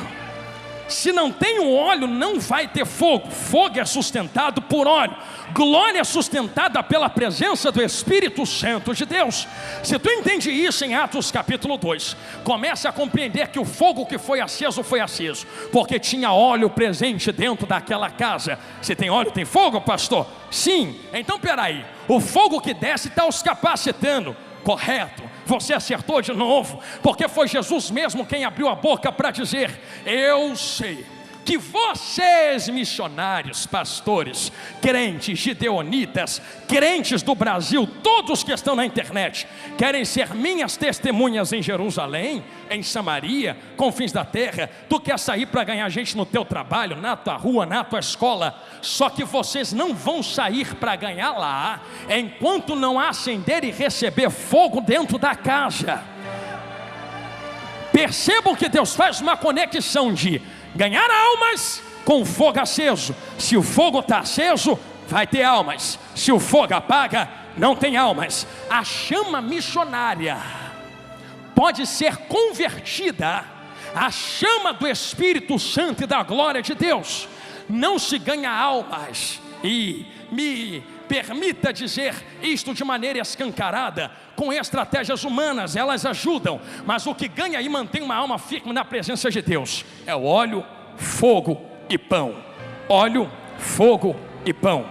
se não tem o óleo, não vai ter fogo. Fogo é sustentado por óleo. Glória é sustentada pela presença do Espírito Santo de Deus. Se tu entende isso em Atos capítulo 2, comece a compreender que o fogo que foi aceso, porque tinha óleo presente dentro daquela casa. Se tem óleo, tem fogo, pastor? Sim. Então peraí, o fogo que desce está os capacitando. Correto, você acertou de novo, porque foi Jesus mesmo quem abriu a boca para dizer: eu sei que vocês missionários, pastores, crentes, gideonitas, crentes do Brasil, todos que estão na internet, querem ser minhas testemunhas em Jerusalém, em Samaria, confins da terra. Tu quer sair para ganhar gente no teu trabalho, na tua rua, na tua escola, só que vocês não vão sair para ganhar lá, enquanto não acender e receber fogo dentro da casa. Percebam que Deus faz uma conexão de ganhar almas com fogo aceso. Se o fogo está aceso, vai ter almas. Se o fogo apaga, não tem almas. A chama missionária pode ser convertida à chama do Espírito Santo e da glória de Deus. Não se ganha almas, e me permita dizer isto de maneira escancarada, com estratégias humanas, elas ajudam, mas o que ganha e mantém uma alma firme na presença de Deus é o óleo, fogo e pão. Óleo, fogo e pão.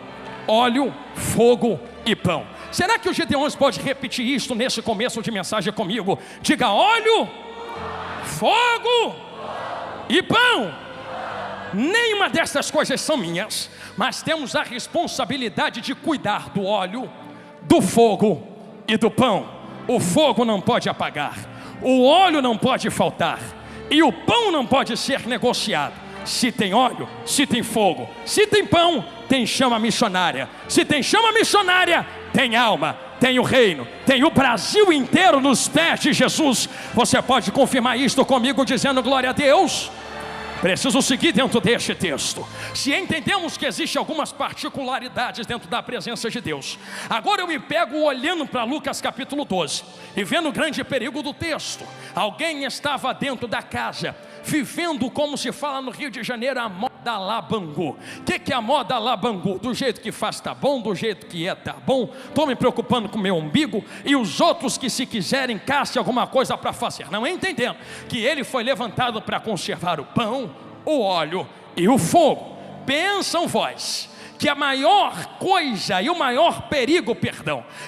Óleo, fogo e pão. Será que os Gideões podem repetir isto nesse começo de mensagem comigo? Diga: óleo, fogo e pão. Nenhuma dessas coisas são minhas, mas temos a responsabilidade de cuidar do óleo, do fogo e do pão. O fogo não pode apagar, o óleo não pode faltar, e o pão não pode ser negociado. Se tem óleo, se tem fogo, se tem pão, tem chama missionária. Se tem chama missionária, tem alma, tem o reino, tem o Brasil inteiro nos pés de Jesus. Você pode confirmar isto comigo dizendo glória a Deus? Preciso seguir dentro deste texto. Se entendemos que existem algumas particularidades dentro da presença de Deus, agora eu me pego olhando para Lucas capítulo 12 e vendo o grande perigo do texto. Alguém estava dentro da casa, vivendo, como se fala no Rio de Janeiro, a moda lá Bangu. O que é a moda lá Bangu? Do jeito que faz tá bom, do jeito que é tá bom. Estou me preocupando com o meu umbigo, e os outros que, se quiserem, caçem alguma coisa para fazer. Não entendendo que ele foi levantado para conservar o pão, o óleo e o fogo. Pensam vós que a maior coisa e o maior perigo,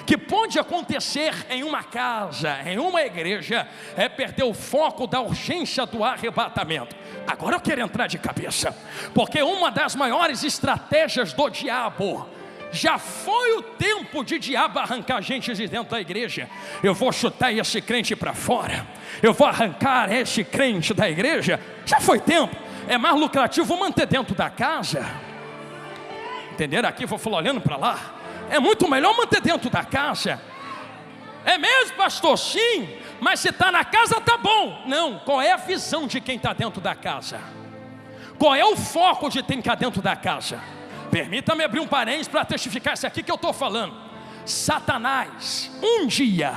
que pode acontecer em uma casa, em uma igreja, é perder o foco da urgência do arrebatamento. Agora eu quero entrar de cabeça, porque uma das maiores estratégias do diabo, já foi o tempo de diabo arrancar gente de dentro da igreja. Eu vou chutar esse crente para fora, eu vou arrancar esse crente da igreja. Já foi tempo. É mais lucrativo manter dentro da casa. Entenderam aqui? Vou falar olhando para lá. É muito melhor manter dentro da casa. É mesmo, pastor? Sim. Mas se está na casa, tá bom. Não, qual é a visão de quem está dentro da casa? Qual é o foco de quem está dentro da casa? Permita-me abrir um parênteses para testificar isso aqui que eu estou falando. Satanás, um dia,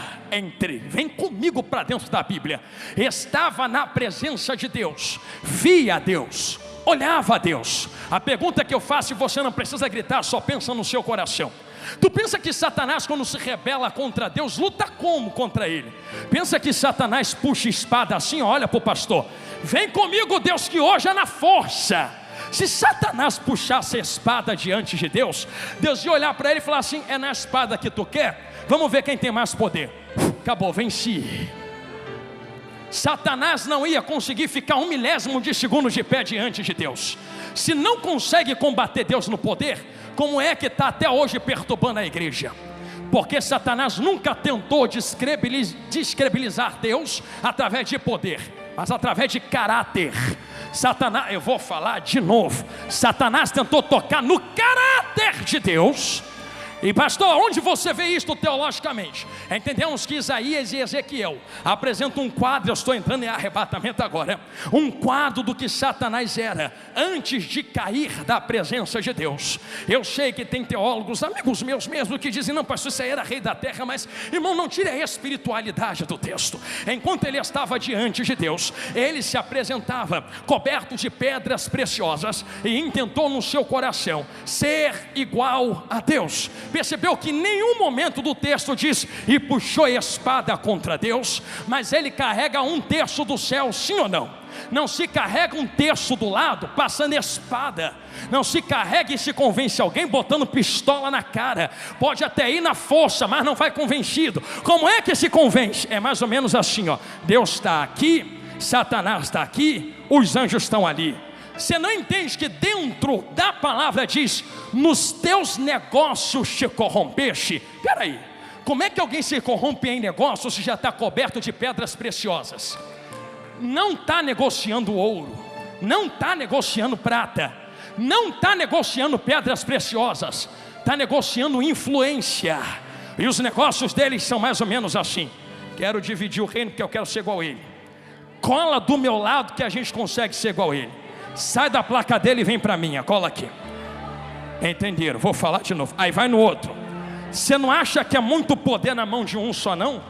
vem comigo para dentro da Bíblia, estava na presença de Deus, via Deus, olhava a Deus. A pergunta que eu faço, e você não precisa gritar, só pensa no seu coração. Tu pensa que Satanás, quando se rebela contra Deus, luta como contra ele? Pensa que Satanás puxa espada assim? Olha para o pastor: vem comigo, Deus, que hoje é na força. Se Satanás puxasse a espada diante de Deus, Deus ia olhar para ele e falar assim: é na espada que tu quer? Vamos ver quem tem mais poder. Acabou, venci. Satanás não ia conseguir ficar 1 milésimo de segundo de pé diante de Deus. Se não consegue combater Deus no poder, como é que está até hoje perturbando a igreja? Porque Satanás nunca tentou descredibilizar Deus através de poder, mas através de caráter. Satanás, eu vou falar de novo, Satanás tentou tocar no caráter de Deus. E pastor, onde você vê isto teologicamente? Entendemos que Isaías e Ezequiel apresentam um quadro, eu estou entrando em arrebatamento agora, um quadro do que Satanás era antes de cair da presença de Deus. Eu sei que tem teólogos, amigos meus mesmo, que dizem: não pastor, isso aí era rei da terra. Mas irmão, não tire a espiritualidade do texto. Enquanto ele estava diante de Deus, ele se apresentava coberto de pedras preciosas e intentou no seu coração ser igual a Deus. Percebeu que em nenhum momento do texto diz: e puxou a espada contra Deus, mas ele carrega 1/3 do céu, sim ou não? Não se carrega 1/3 do lado passando espada. Não se carrega e se convence alguém botando pistola na cara. Pode até ir na força, mas não vai convencido. Como é que se convence? É mais ou menos assim, ó: Deus está aqui, Satanás está aqui, os anjos estão ali. Você não entende que dentro da palavra diz: nos teus negócios te corrompeste? Peraí, como é que alguém se corrompe em negócio se já está coberto de pedras preciosas? Não está negociando ouro, não está negociando prata, não está negociando pedras preciosas, está negociando influência. E os negócios deles são mais ou menos assim: quero dividir o reino porque eu quero ser igual a ele. Cola do meu lado que a gente consegue ser igual a ele. Sai da placa dele e vem para mim, cola aqui. Entenderam? Vou falar de novo. Aí vai no outro. Você não acha que é muito poder na mão de um só, não?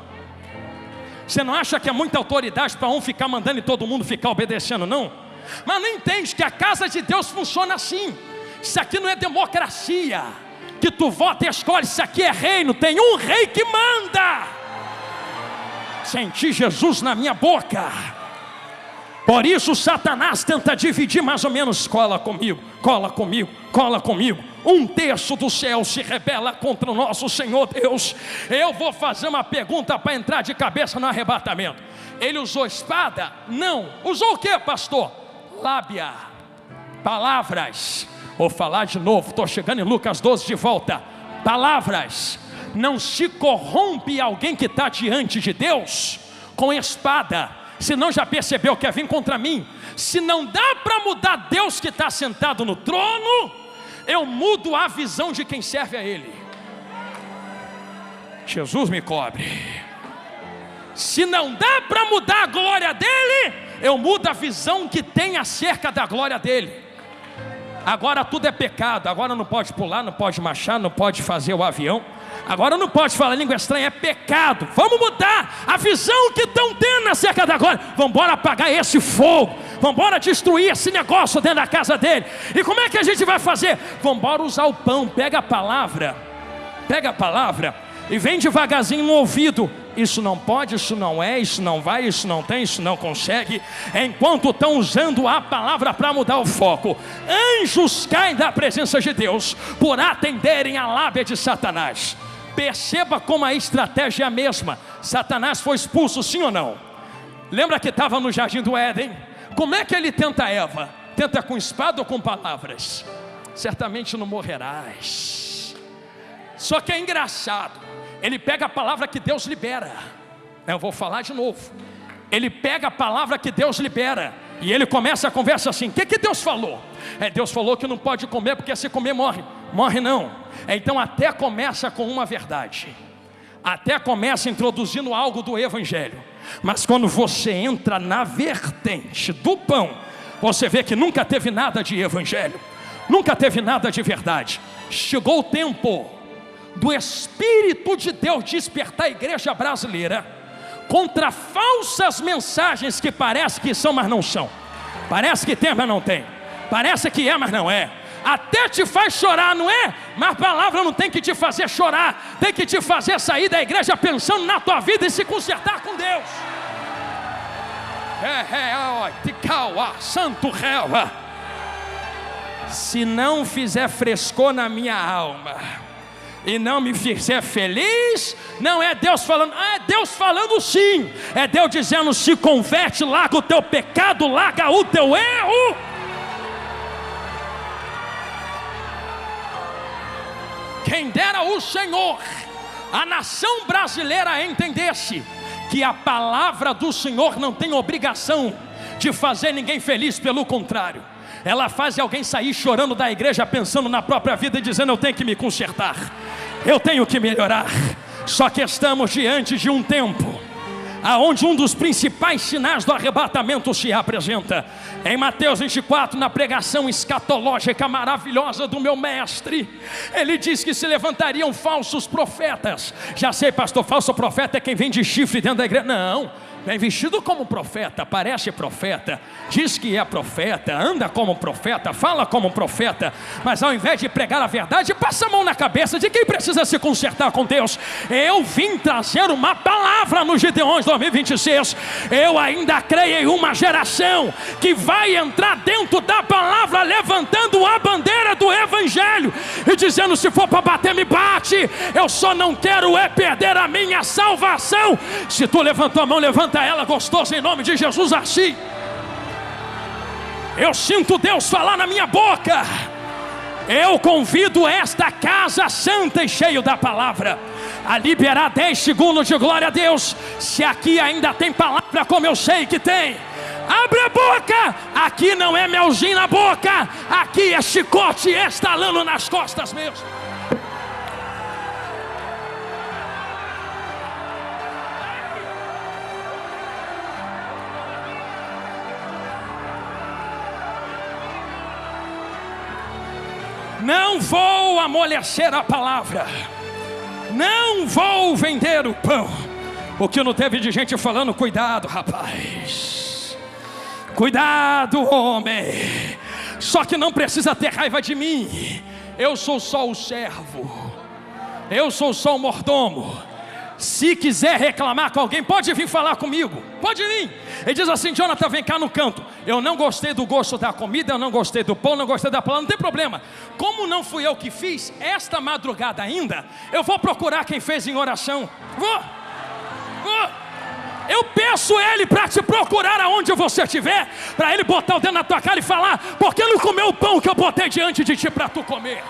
Você não acha que é muita autoridade para um ficar mandando e todo mundo ficar obedecendo, não? Mas não entende que a casa de Deus funciona assim. Isso aqui não é democracia, que tu vota e escolhe. Isso aqui é reino, tem um rei que manda. Senti Jesus na minha boca. Por isso Satanás tenta dividir mais ou menos: cola comigo, cola comigo, cola comigo. um terço do céu se rebela contra o nosso Senhor Deus. Eu vou fazer uma pergunta para entrar de cabeça no arrebatamento. Ele usou espada? Não. Usou o que, pastor? Lábia, palavras. Vou falar de novo, estou chegando em Lucas 12 de volta. Palavras. Não se corrompe alguém que está diante de Deus com espada. Se não, já percebeu que quer vir contra mim. Se não dá para mudar Deus que está sentado no trono, eu mudo a visão de quem serve a Ele. Jesus me cobre. Se não dá para mudar a glória dele, eu mudo a visão que tem acerca da glória dele. Agora tudo é pecado. Agora não pode pular, não pode marchar, não pode fazer o avião. Agora não pode falar língua estranha, é pecado. Vamos mudar a visão que estão tendo acerca da glória. Vamos embora apagar esse fogo. Vamos embora destruir esse negócio dentro da casa dele. E como é que a gente vai fazer? Vamos embora usar o pão. Pega a palavra e vem devagarzinho no ouvido. Isso não pode, isso não é, isso não vai, isso não tem, isso não consegue. Enquanto estão usando a palavra para mudar o foco, anjos caem da presença de Deus por atenderem a lábia de Satanás. Perceba como a estratégia é a mesma. Satanás foi expulso, sim ou não? Lembra que estava no jardim do Éden? Como é que ele tenta Eva? Tenta com espada ou com palavras? Certamente não morrerás. Só que é engraçado, ele pega a palavra que Deus libera. Eu vou falar de novo. Ele pega a palavra que Deus libera e ele começa a conversa assim. O que Deus falou? Deus falou que não pode comer, porque se comer morre. Morre não. Então até começa com uma verdade. Até começa introduzindo algo do evangelho. Mas quando você entra na vertente do pão, você vê que nunca teve nada de evangelho, nunca teve nada de verdade. Chegou o tempo do Espírito de Deus despertar a igreja brasileira contra falsas mensagens que parece que são, mas não são. Parece que tem, mas não tem. Parece que é, mas não é. Até te faz chorar, não é? Mas a palavra não tem que te fazer chorar, tem que te fazer sair da igreja pensando na tua vida e se consertar com Deus. Santo réu. Se não fizer frescor na minha alma e não me fizer feliz, não é Deus falando. É Deus falando sim. É Deus dizendo: se converte, larga o teu pecado, larga o teu erro. Quem dera o Senhor, a nação brasileira entendesse que a palavra do Senhor não tem obrigação de fazer ninguém feliz, pelo contrário, ela faz alguém sair chorando da igreja, pensando na própria vida e dizendo: eu tenho que me consertar, eu tenho que melhorar. Só que estamos diante de um tempo aonde um dos principais sinais do arrebatamento se apresenta. Em Mateus 24, na pregação escatológica maravilhosa do meu mestre, ele diz que se levantariam falsos profetas. Já sei, pastor, falso profeta é quem vem de chifre dentro da igreja. Não, vem vestido como profeta, parece profeta, diz que é profeta, anda como profeta, fala como profeta, mas ao invés de pregar a verdade, passa a mão na cabeça de quem precisa se consertar com Deus. Eu vim trazer uma palavra no Gideões 2026. Eu ainda creio em uma geração que vai entrar dentro da palavra, levantando a bandeira do evangelho e dizendo: se for para bater, me bate, eu só não quero é perder a minha salvação. Se tu levantou a mão, levanta ela gostosa em nome de Jesus assim. Eu sinto Deus falar na minha boca. Eu convido esta casa santa e cheio da palavra a liberar 10 segundos de glória a Deus. Se aqui ainda tem palavra, como eu sei que tem, abre a boca. Aqui não é melzinho na boca, aqui é chicote estalando nas costas mesmo. Não vou amolecer a palavra, não vou vender o pão. O que não teve de gente falando: cuidado, rapaz, cuidado, homem. Só que não precisa ter raiva de mim. Eu sou só o servo, eu sou só o mordomo. Se quiser reclamar com alguém, pode vir falar comigo, pode vir. Ele diz assim: Jonathan, vem cá no canto. Eu não gostei do gosto da comida, eu não gostei do pão, não gostei da palavra, não tem problema. Como não fui eu que fiz, esta madrugada ainda, eu vou procurar quem fez em oração. Eu peço Ele para te procurar aonde você estiver, para Ele botar o dedo na tua cara e falar: por que não comeu o pão que eu botei diante de ti para tu comer?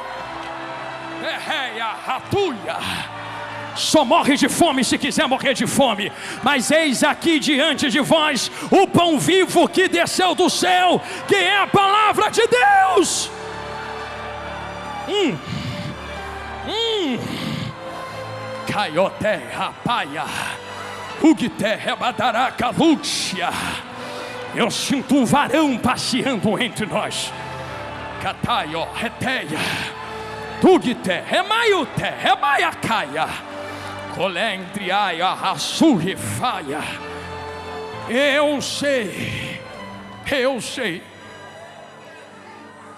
Só morre de fome se quiser morrer de fome. Mas eis aqui diante de vós o pão vivo que desceu do céu, que é a palavra de Deus. Caiote rapaia, ugite rebadaraca lúcia. Eu sinto um varão passeando entre nós. Cataio reteia, ugite remaiute remaiacaia, colendriaia rassurrefaia. Eu sei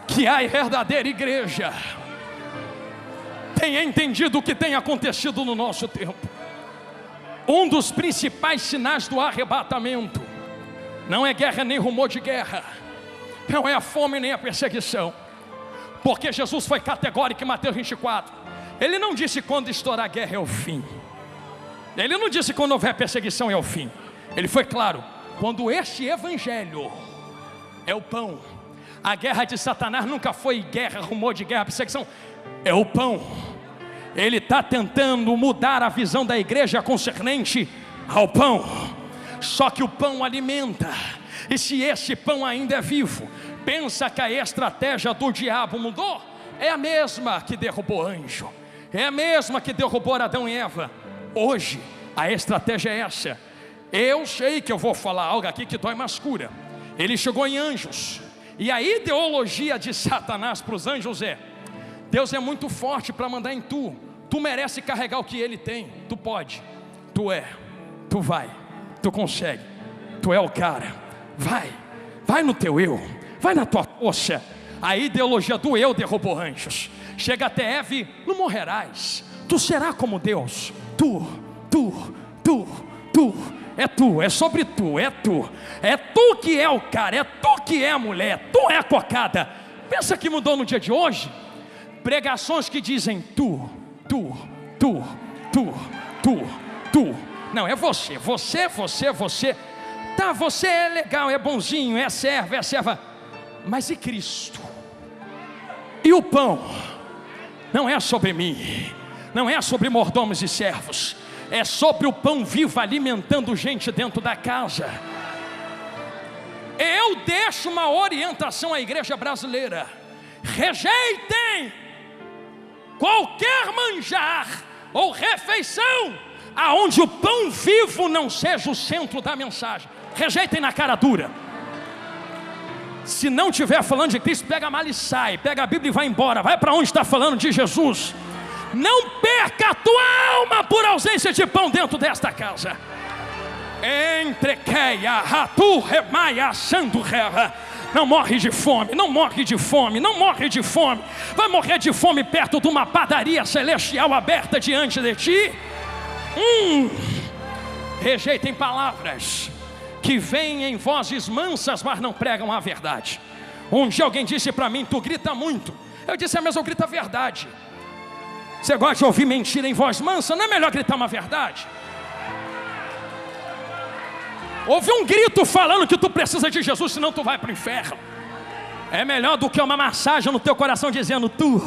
que a verdadeira igreja tem entendido o que tem acontecido no nosso tempo. Um dos principais sinais do arrebatamento não é guerra nem rumor de guerra, não é a fome nem a perseguição, porque Jesus foi categórico em Mateus 24. Ele não disse quando estourar a guerra é o fim, ele não disse quando houver perseguição é o fim. Ele foi claro: quando este evangelho é o pão. A guerra de Satanás nunca foi guerra, rumor de guerra, perseguição, é o pão. Ele está tentando mudar a visão da igreja concernente ao pão. Só que o pão alimenta, e se esse pão ainda é vivo, pensa que a estratégia do diabo mudou? É a mesma que derrubou anjo, é a mesma que derrubou Adão e Eva. Hoje a estratégia é essa. Eu sei que eu vou falar algo aqui que dói mais cura. Ele chegou em anjos, e a ideologia de Satanás para os anjos é: Deus é muito forte para mandar em tu, tu merece carregar o que Ele tem, tu pode, tu vai, tu consegue, tu é o cara, vai no teu eu, vai na tua força. A ideologia do eu derrubou anjos. Chega até Eve: não morrerás, tu serás como Deus, é sobre tu, é tu que é o cara, é tu que é a mulher, tu é a cocada. Pensa que mudou no dia de hoje? Pregações que dizem tu, não, é você, tá, você é legal, é bonzinho, é serva, mas e Cristo? E o pão? Não é sobre mim, não é sobre mordomos e servos, é sobre o pão vivo alimentando gente dentro da casa. Eu deixo uma orientação à igreja brasileira: rejeitem qualquer manjar ou refeição aonde o pão vivo não seja o centro da mensagem. Rejeitem na cara dura. Se não estiver falando de Cristo, pega a mala e sai, pega a Bíblia e vai embora, vai para onde está falando de Jesus. Não perca a tua alma por ausência de pão dentro desta casa. Entrequeia, ratu, remaia, sando rera. Não morre de fome, não morre de fome, não morre de fome. Vai morrer de fome perto de uma padaria celestial aberta diante de ti? Rejeitem palavras que vêm em vozes mansas, mas não pregam a verdade. Um dia alguém disse para mim: tu grita muito. Eu disse: mas eu grito a verdade. Você gosta de ouvir mentira em voz mansa? Não é melhor gritar uma verdade? Ouve um grito falando que tu precisa de Jesus, senão tu vai para o inferno. É melhor do que uma massagem no teu coração dizendo tu.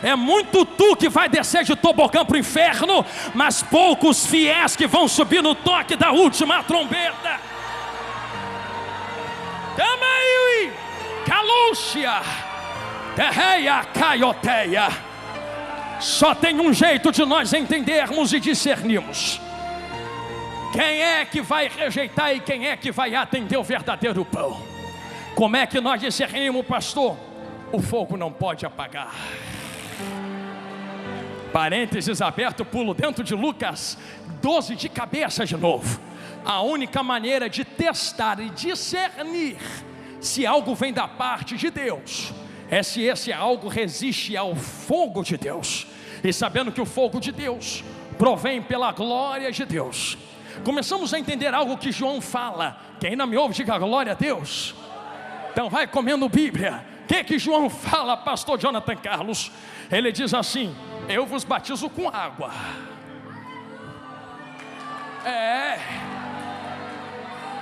É muito tu que vai descer de tobogã para o inferno, mas poucos fiéis que vão subir no toque da última trombeta. Tamaiui, calúcia, terreia, caioteia. Só tem um jeito de nós entendermos e discernirmos quem é que vai rejeitar e quem é que vai atender o verdadeiro pão. Como é que nós discernimos, pastor? O fogo não pode apagar. Parênteses aberto, pulo dentro de Lucas 12 de cabeça de novo. A única maneira de testar e discernir se algo vem da parte de Deus é se esse algo resiste ao fogo de Deus. E sabendo que o fogo de Deus provém pela glória de Deus, Começamos a entender algo que João fala. Quem ainda me ouve, diga glória a Deus. Então vai comendo Bíblia. O que João fala, pastor Jonathan Carlos? Ele diz assim: eu vos batizo com água.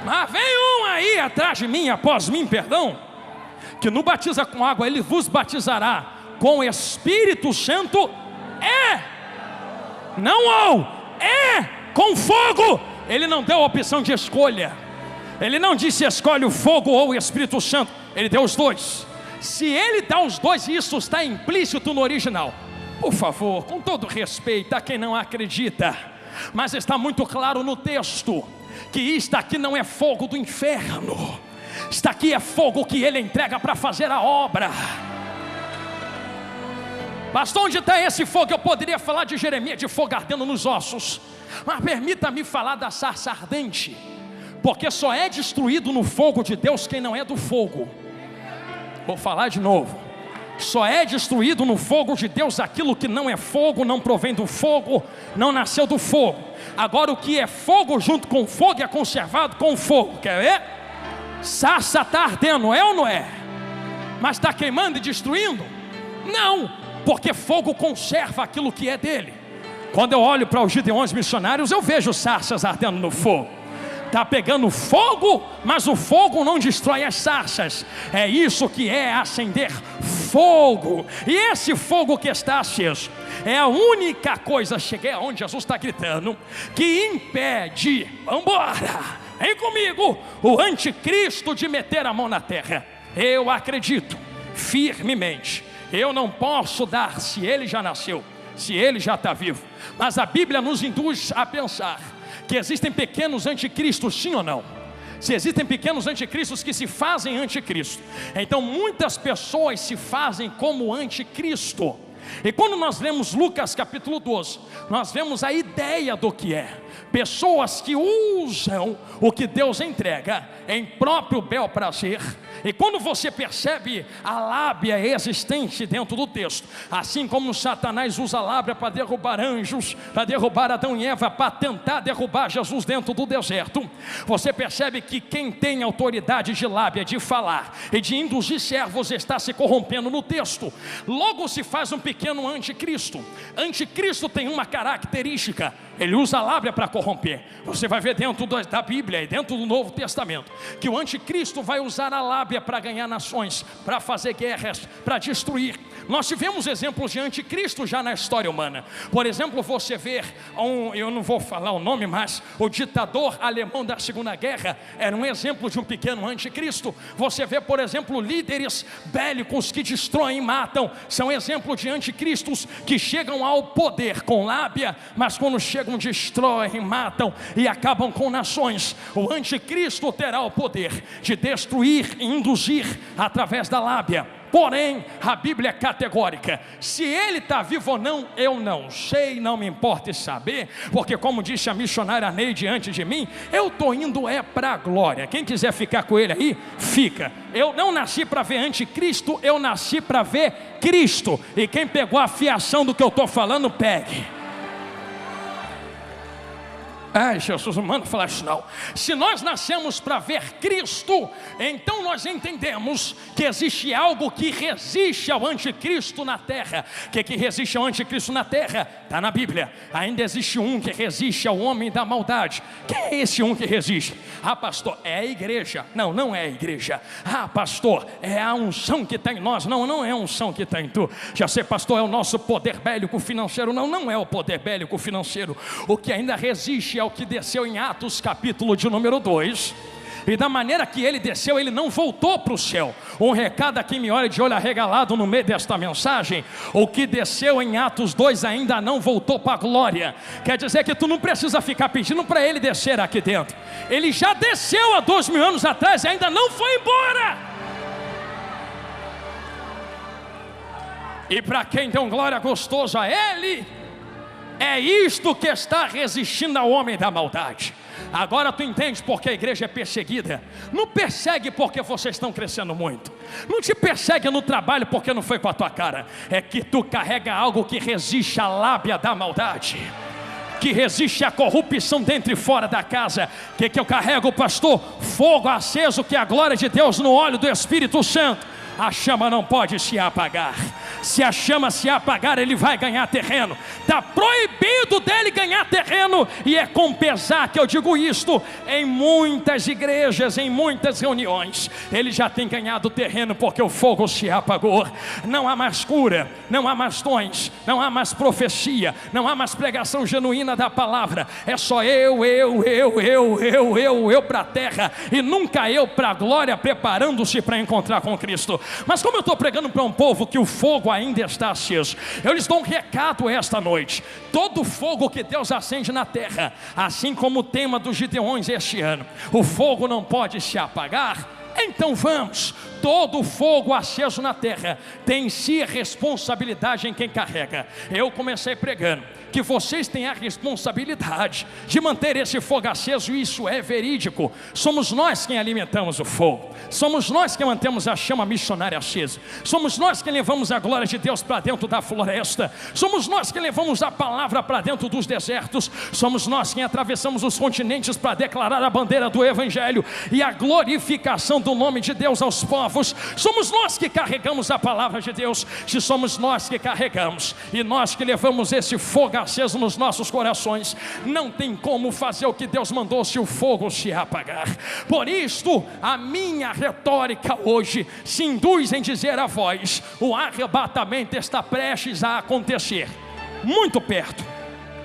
Mas vem um aí atrás de mim, após mim, perdão, que não batiza com água, ele vos batizará com o Espírito Santo, não com fogo. Ele não deu a opção de escolha. Ele não disse escolhe o fogo ou o Espírito Santo. Ele deu os dois. Se ele dá os dois, isso está implícito no original. Por favor, com todo respeito a quem não acredita, mas está muito claro no texto que isto aqui não é fogo do inferno. Isto aqui é fogo que ele entrega para fazer a obra. Pastor, onde está esse fogo? Eu poderia falar de Jeremias, de fogo ardendo nos ossos, mas permita-me falar da sarça ardente, porque só é destruído no fogo de Deus quem não é do fogo. Vou falar de novo. Só é destruído no fogo de Deus aquilo que não é fogo, não provém do fogo, não nasceu do fogo. Agora o que é fogo junto com fogo é conservado com fogo. Quer ver? Sarça está ardendo, é ou não é? Mas está queimando e destruindo? Não, porque fogo conserva aquilo que é dele. Quando eu olho para os gideões missionários, eu vejo sarças ardendo no fogo. Está pegando fogo, mas o fogo não destrói as sarças. É isso que é acender fogo. E esse fogo que está aceso é a única coisa, cheguei aonde Jesus está gritando, que impede, vamos embora, vem comigo, o anticristo de meter a mão na terra. Eu acredito firmemente. Eu não posso dar se ele já nasceu, se ele já está vivo, mas a Bíblia nos induz a pensar que existem pequenos anticristos, sim ou não? Se existem pequenos anticristos que se fazem anticristo, então muitas pessoas se fazem como anticristo. E quando nós lemos Lucas capítulo 12, nós vemos a ideia do que é. Pessoas que usam o que Deus entrega em próprio bel prazer. E quando você percebe a lábia existente dentro do texto, assim como Satanás usa a lábia para derrubar anjos, para derrubar Adão e Eva, para tentar derrubar Jesus dentro do deserto, você percebe que quem tem autoridade de lábia, de falar e de induzir servos, está se corrompendo no texto. Logo se faz um pequeno anticristo. Anticristo tem uma característica: ele usa a lábia para corromper. Você vai ver dentro da Bíblia e dentro do Novo Testamento que o anticristo vai usar a lábia para ganhar nações, para fazer guerras, para destruir. Nós tivemos exemplos de anticristo já na história humana. Por exemplo, você vê eu não vou falar o nome, mas o ditador alemão da Segunda Guerra era um exemplo de um pequeno anticristo. Você vê, por exemplo, líderes bélicos que destroem e matam, são exemplos de anticristos que chegam ao poder com lábia, mas quando chegam destroem, matam e acabam com nações. O anticristo terá o poder de destruir e induzir através da lábia. Porém, a Bíblia é categórica: se ele está vivo ou não, eu não sei, não me importa saber, porque como disse a missionária Neide antes de mim, eu estou indo para a glória. Quem quiser ficar com ele aí, fica. Eu não nasci para ver anticristo, eu nasci para ver Cristo. E quem pegou a fiação do que eu estou falando, pegue. Ai, Jesus, não manda falar isso não. Se nós nascemos para ver Cristo, então nós entendemos que existe algo que resiste ao anticristo na terra. O que resiste ao anticristo na terra? Está na Bíblia. Ainda existe um que resiste ao homem da maldade. Quem é esse um que resiste? Ah, pastor, é a igreja. Não, não é a igreja. Ah, pastor, é a unção que está em nós. Não, não é a unção que está em tu. Já sei, pastor, é o nosso poder bélico financeiro. Não, não é o poder bélico financeiro. O que ainda resiste é o que desceu em Atos capítulo de número 2. E da maneira que ele desceu, ele não voltou para o céu. Um recado aqui me olha de olho arregalado no meio desta mensagem: o que desceu em Atos 2 ainda não voltou para a glória. Quer dizer que tu não precisa ficar pedindo para ele descer aqui dentro. Ele já desceu há 2000 anos atrás e ainda não foi embora. E para quem deu glória gostosa a ele, é isto que está resistindo ao homem da maldade. Agora tu entende porque a igreja é perseguida. Não persegue porque vocês estão crescendo muito. Não te persegue no trabalho porque não foi com a tua cara. É que tu carrega algo que resiste à lábia da maldade. que resiste à corrupção dentro e fora da casa. O que eu carrego, pastor? Fogo aceso, que é a glória de Deus no óleo do Espírito Santo. A chama não pode se apagar. Se a chama se apagar, ele vai ganhar terreno. Está proibido dele ganhar terreno. E é com pesar que eu digo isto. Em muitas igrejas, em muitas reuniões, ele já tem ganhado terreno, porque o fogo se apagou. Não há mais cura, não há mais dons, não há mais profecia, não há mais pregação genuína da palavra. É só eu para a terra, e nunca eu para a glória, preparando-se para encontrar com Cristo. Mas como eu estou pregando para um povo que o fogo ainda está aceso, eu lhes dou um recado esta noite. Todo fogo que Deus acende na terra, assim como o tema dos Gideões este ano, o fogo não pode se apagar. Então vamos, todo fogo aceso na terra tem em si responsabilidade em quem carrega. Eu comecei pregando que vocês têm a responsabilidade de manter esse fogo aceso, e isso é verídico. Somos nós quem alimentamos o fogo, somos nós que mantemos a chama missionária acesa, somos nós que levamos a glória de Deus para dentro da floresta, somos nós que levamos a palavra para dentro dos desertos, somos nós quem atravessamos os continentes para declarar a bandeira do Evangelho e a glorificação do nome de Deus aos povos. Somos nós que carregamos a palavra de Deus. Se somos nós que carregamos e nós que levamos esse fogo aceso nos nossos corações, não tem como fazer o que Deus mandou se o fogo se apagar. Por isto, a minha retórica hoje se induz em dizer a vós: o arrebatamento está prestes a acontecer, muito perto,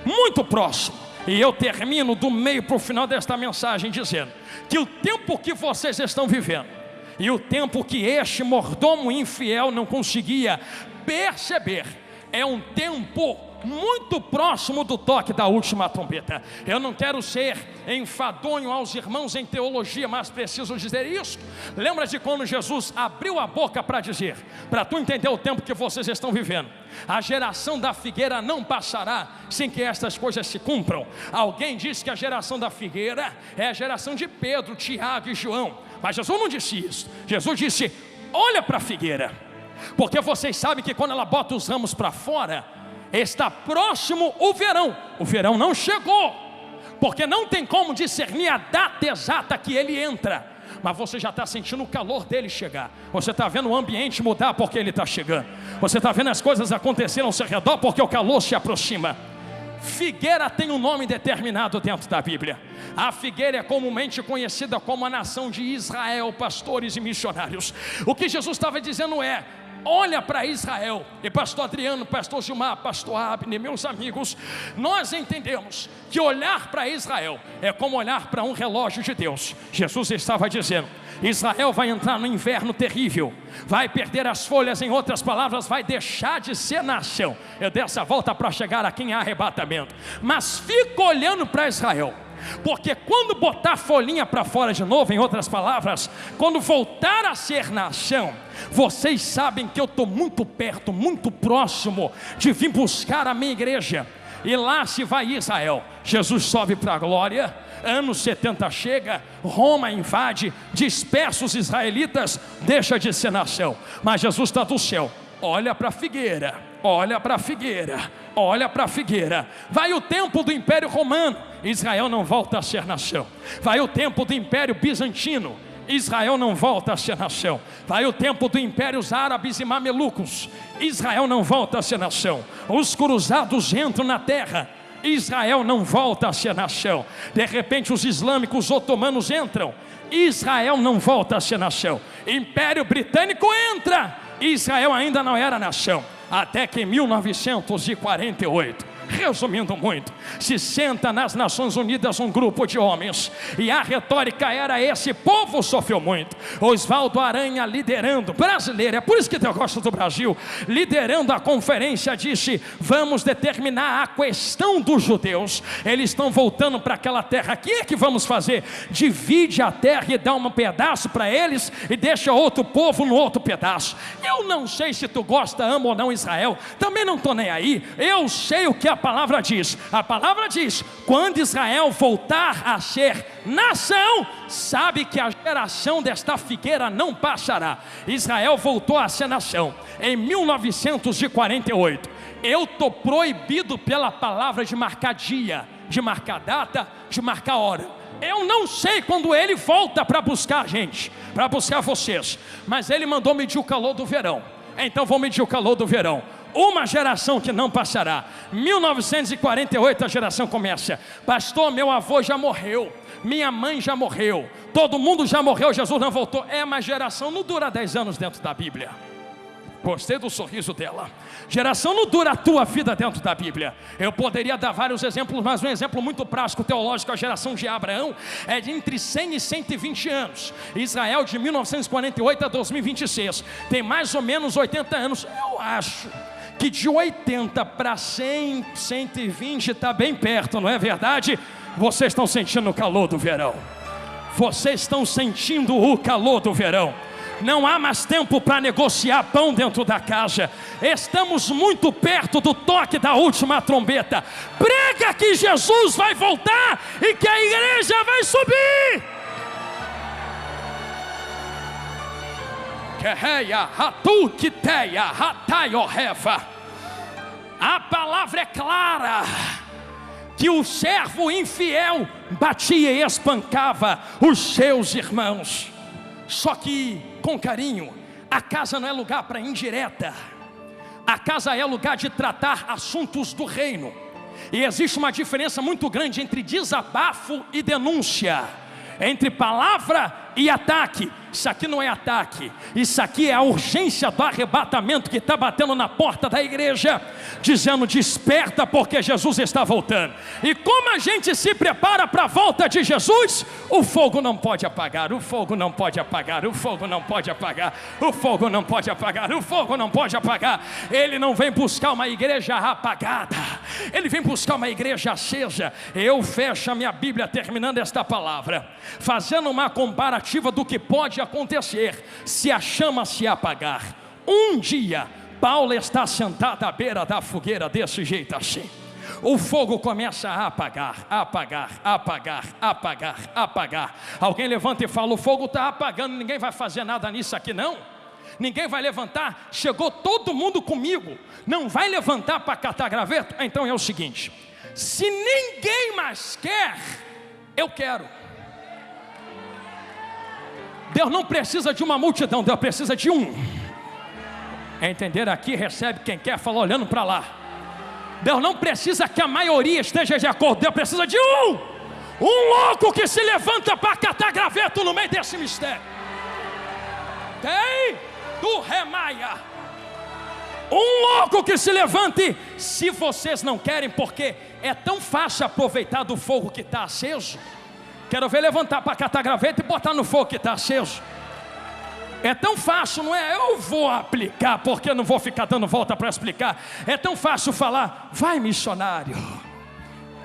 muito próximo. E eu termino do meio para o final desta mensagem dizendo que o tempo que vocês estão vivendo e o tempo que este mordomo infiel não conseguia perceber é um tempo muito próximo do toque da última trombeta. Eu não quero ser enfadonho aos irmãos em teologia, mas preciso dizer isso. Lembra de quando Jesus abriu a boca para dizer, para tu entender o tempo que vocês estão vivendo: a geração da figueira não passará sem que estas coisas se cumpram. Alguém disse que a geração da figueira é a geração de Pedro, Tiago e João, mas Jesus não disse isso. Jesus disse: olha para a figueira, porque vocês sabem que quando ela bota os ramos para fora, está próximo o verão. O verão não chegou, porque não tem como discernir a data exata que ele entra, mas você já está sentindo o calor dele chegar. Você está vendo o ambiente mudar porque ele está chegando. Você está vendo as coisas acontecerem ao seu redor porque o calor se aproxima. Figueira tem um nome determinado dentro da Bíblia. A figueira é comumente conhecida como a nação de Israel, pastores e missionários. O que Jesus estava dizendo é: olha para Israel. E pastor Adriano, pastor Gilmar, pastor Abner, meus amigos, nós entendemos que olhar para Israel é como olhar para um relógio de Deus. Jesus estava dizendo: Israel vai entrar no inverno terrível, vai perder as folhas, em outras palavras, vai deixar de ser nação. Eu dei essa volta para chegar aqui em arrebatamento, mas fica olhando para Israel, porque quando botar folhinha para fora de novo, em outras palavras, quando voltar a ser nação, vocês sabem que eu estou muito perto, muito próximo de vir buscar a minha igreja. E lá se vai Israel. Jesus sobe para a glória, anos 70 chega, Roma invade, dispersa os israelitas, deixa de ser nação. Mas Jesus está do céu, olha para a figueira, olha para a figueira, olha para a figueira. Vai o tempo do Império Romano, Israel não volta a ser nação. Vai o tempo do Império Bizantino, Israel não volta a ser nação. Vai o tempo do Impérios Árabes e Mamelucos, Israel não volta a ser nação. Os cruzados entram na terra, Israel não volta a ser nação. De repente os islâmicos otomanos entram, Israel não volta a ser nação. Império Britânico entra, Israel ainda não era nação. Até que em 1948, resumindo muito, se senta nas Nações Unidas um grupo de homens, e a retórica era: esse povo sofreu muito. Oswaldo Aranha, liderando, brasileiro, é por isso que eu gosto do Brasil, liderando a conferência, disse: vamos determinar a questão dos judeus. Eles estão voltando para aquela terra. O que é que vamos fazer? Divide a terra e dá um pedaço para eles e deixa outro povo no outro pedaço. Eu não sei se tu gosta, ama ou não Israel, também não estou nem aí. Eu sei o que a palavra diz. A palavra diz: quando Israel voltar a ser nação, sabe que a geração desta figueira não passará. Israel voltou a ser nação em 1948. Eu estou proibido pela palavra de marcar dia, de marcar data, de marcar hora. Eu não sei quando Ele volta para buscar a gente, para buscar vocês, mas Ele mandou medir o calor do verão. Então vou medir o calor do verão. Uma geração que não passará. 1948 a geração começa. Pastor, meu avô já morreu, minha mãe já morreu, todo mundo já morreu, Jesus não voltou. Mas geração não dura 10 anos dentro da Bíblia. Gostei do sorriso dela. Geração não dura a tua vida dentro da Bíblia. Eu poderia dar vários exemplos, mas um exemplo muito prático, teológico, a geração de Abraão é de entre 100 e 120 anos. Israel de 1948 a 2026 tem mais ou menos 80 anos. Eu acho que de 80 para 100, 120 está bem perto, não é verdade? Vocês estão sentindo o calor do verão. Vocês estão sentindo o calor do verão. Não há mais tempo para negociar pão dentro da casa. Estamos muito perto do toque da última trombeta. Prega que Jesus vai voltar e que a igreja vai subir. A palavra é clara, que o servo infiel batia e espancava os seus irmãos. Só que, com carinho, a casa não é lugar para indireta. A casa é lugar de tratar assuntos do reino. E existe uma diferença muito grande entre desabafo e denúncia, entre palavra e ataque. Isso aqui não é ataque, isso aqui é a urgência do arrebatamento que está batendo na porta da igreja, dizendo: desperta, porque Jesus está voltando. E como a gente se prepara para a volta de Jesus? O fogo não pode apagar, o fogo não pode apagar, o fogo não pode apagar, o fogo não pode apagar, o fogo não pode apagar. Ele não vem buscar uma igreja apagada, Ele vem buscar uma igreja acesa. Eu fecho a minha Bíblia terminando esta palavra, fazendo uma comparativa do que pode acontecer se a chama se apagar. Um dia Paulo está sentado à beira da fogueira desse jeito assim. O fogo começa a apagar, apagar, apagar, apagar, apagar. Alguém levanta e fala: o fogo está apagando, ninguém vai fazer nada nisso aqui não. Ninguém vai levantar, chegou todo mundo comigo, não vai levantar para catar graveto? Então é o seguinte: se ninguém mais quer, eu quero. Deus não precisa de uma multidão, Deus precisa de um. Entender aqui, recebe quem quer, fala olhando para lá. Deus não precisa que a maioria esteja de acordo, Deus precisa de um louco que se levanta para catar graveto no meio desse mistério. Tem do remaia, um louco que se levante. Se vocês não querem, porque é tão fácil aproveitar do fogo que está aceso, quero ver levantar para catar graveto e botar no fogo que está aceso. É tão fácil, não é? Eu vou aplicar, porque não vou ficar dando volta para explicar. É tão fácil falar: vai missionário,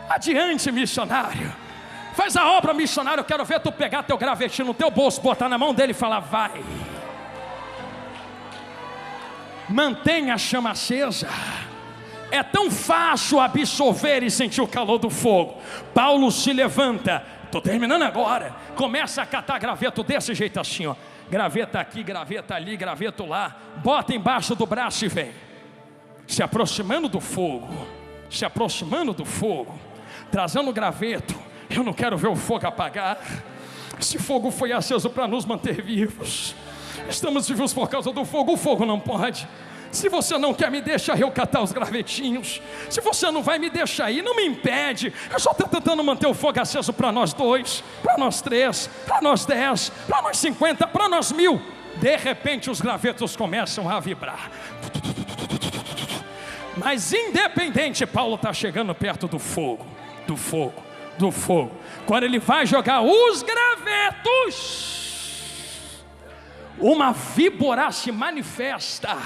adiante missionário, faz a obra missionário. Eu quero ver tu pegar teu gravetinho no teu bolso, botar na mão dele e falar: vai. Mantenha a chama acesa. É tão fácil absorver e sentir o calor do fogo. Paulo se levanta, estou terminando agora, começa a catar graveto desse jeito assim, ó. Graveta aqui, graveta ali, graveto lá, bota embaixo do braço e vem, se aproximando do fogo, se aproximando do fogo, trazendo graveto. Eu não quero ver o fogo apagar. Esse fogo foi aceso para nos manter vivos. Estamos vivos por causa do fogo. O fogo não pode. Se você não quer, me deixa eu catar os gravetinhos. Se você não vai, me deixa aí, não me impede. Eu só estou tentando manter o fogo aceso para nós 2, para nós 3, para nós 10, para nós 50, para nós 1000. De repente os gravetos começam a vibrar. Mas independente, Paulo está chegando perto do fogo, do fogo, do fogo. Quando ele vai jogar os gravetos, uma víbora se manifesta.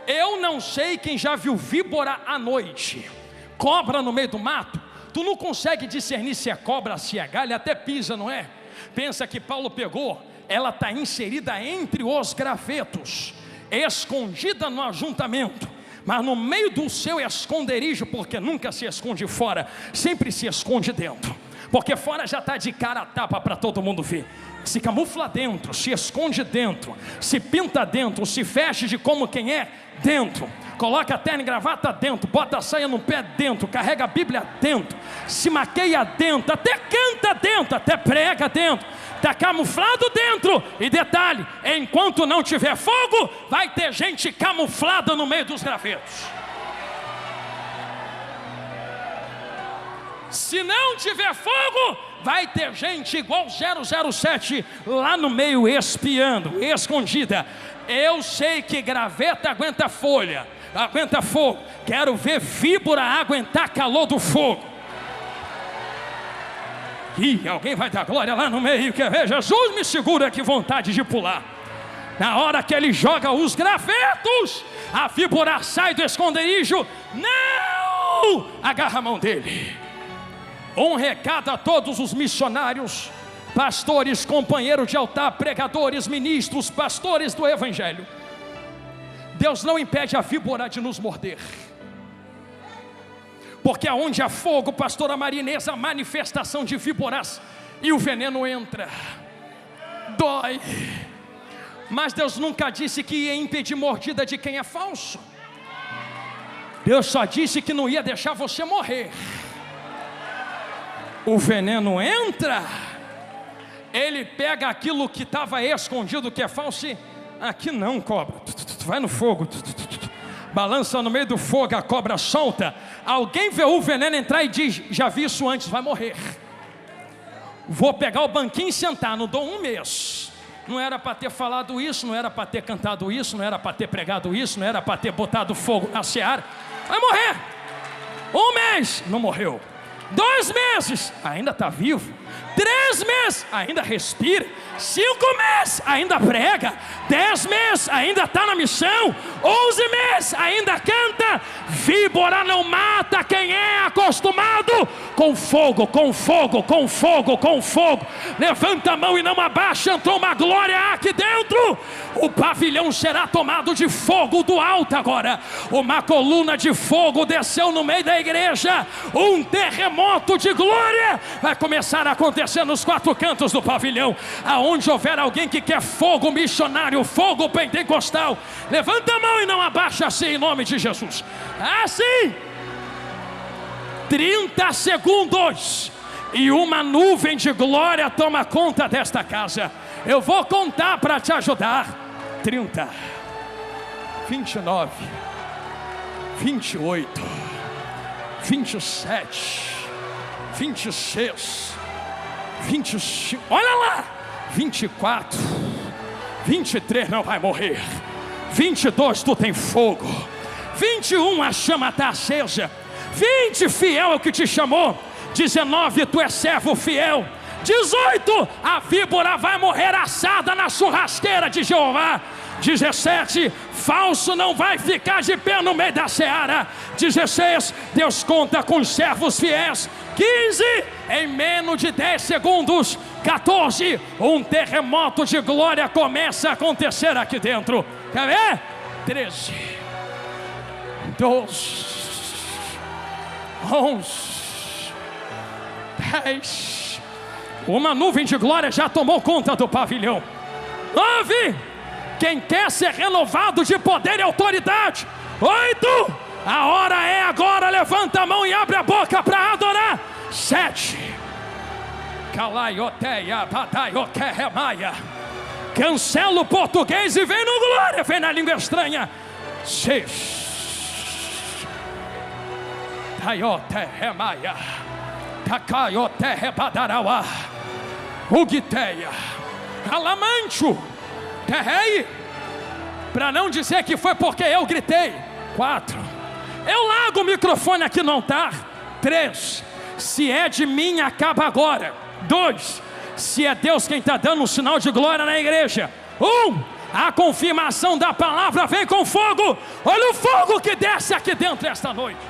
Eu não sei quem já viu víbora à noite, cobra no meio do mato. Tu não consegue discernir se é cobra, se é galho, até pisa, não é? Pensa que Paulo pegou, ela está inserida entre os gravetos, escondida no ajuntamento, mas no meio do seu esconderijo, porque nunca se esconde fora, sempre se esconde dentro, porque fora já está de cara a tapa para todo mundo ver. Se camufla dentro, se esconde dentro, se pinta dentro, se veste de como quem é dentro. coloca a terno e gravata dentro, bota a saia no pé dentro, carrega a Bíblia dentro, se maqueia dentro, até canta dentro, até prega dentro, está camuflado dentro. E detalhe, enquanto não tiver fogo, vai ter gente camuflada no meio dos gravetos. Se não tiver fogo, vai ter gente igual 007 lá no meio espiando, escondida. Eu sei que graveta aguenta folha, aguenta fogo. Quero ver víbora aguentar calor do fogo. Ih, alguém vai dar glória lá no meio. Quer ver? Jesus me segura, que vontade de pular. Na hora que ele joga os gravetos, a víbora sai do esconderijo. Não! Agarra a mão dele. Um recado a todos os missionários, pastores, companheiros de altar, pregadores, ministros, pastores do evangelho. Deus não impede a víbora de nos morder, porque aonde há fogo, pastora Marinês, a manifestação de víboras, e o veneno entra, dói. Mas Deus nunca disse que ia impedir mordida de quem é falso. Deus só disse que não ia deixar você morrer. O veneno entra, ele pega aquilo que estava escondido, que é falso, e aqui não, cobra, vai no fogo, balança no meio do fogo, a cobra solta. Alguém vê o veneno entrar e diz: já vi isso antes, vai morrer. Vou pegar o banquinho e sentar, não dou um mês. Não era para ter falado isso, não era para ter cantado isso, não era para ter pregado isso, não era para ter botado fogo na seara. Vai morrer. Um mês, não morreu. 2 meses, ainda está vivo. 3 meses, ainda respira. 5 meses, ainda prega. 10 meses, ainda está na missão. 11 meses, ainda canta. Víbora não mata quem é acostumado com fogo, com fogo, com fogo, com fogo. Levanta a mão e não abaixa. Entrou uma glória aqui dentro. O pavilhão será tomado de fogo do alto agora. Uma coluna de fogo desceu no meio da igreja. Um terremoto de glória vai começar a acontecer nos 4 cantos do pavilhão. Aonde houver alguém que quer fogo missionário, fogo pentecostal, levanta a mão e não abaixa, assim, em nome de Jesus. Assim, 30 segundos e uma nuvem de glória toma conta desta casa. Eu vou contar para te ajudar. 30, 29, 28, 27, 26, 25, olha lá, 24, 23, não vai morrer. 22, tu tem fogo. 21, a chama está acesa. 20, fiel é o que te chamou. 19, tu é servo fiel. 18, a víbora vai morrer assada na churrasqueira de Jeová. 17, falso não vai ficar de pé no meio da seara. 16, Deus conta com os servos fiéis. 15, em menos de 10 segundos. 14, um terremoto de glória começa a acontecer aqui dentro. Quer ver? 13, 12, 11, 10. Uma nuvem de glória já tomou conta do pavilhão. 9, quem quer ser renovado de poder e autoridade. 8, a hora é agora, levanta a mão e abre a boca para adorar. 7, calaioteia, bataioqueremaia. Cancela o português e vem no glória, vem na língua estranha. 6, taioteremaia, tacaioterrebadarauá, ugiteia, alamancho, terrei. Para não dizer que foi porque eu gritei. 4, eu largo o microfone aqui no altar. 3, se é de mim, acaba agora. 2, se é Deus quem está dando um sinal de glória na igreja. 1, a confirmação da palavra vem com fogo. Olha o fogo que desce aqui dentro esta noite.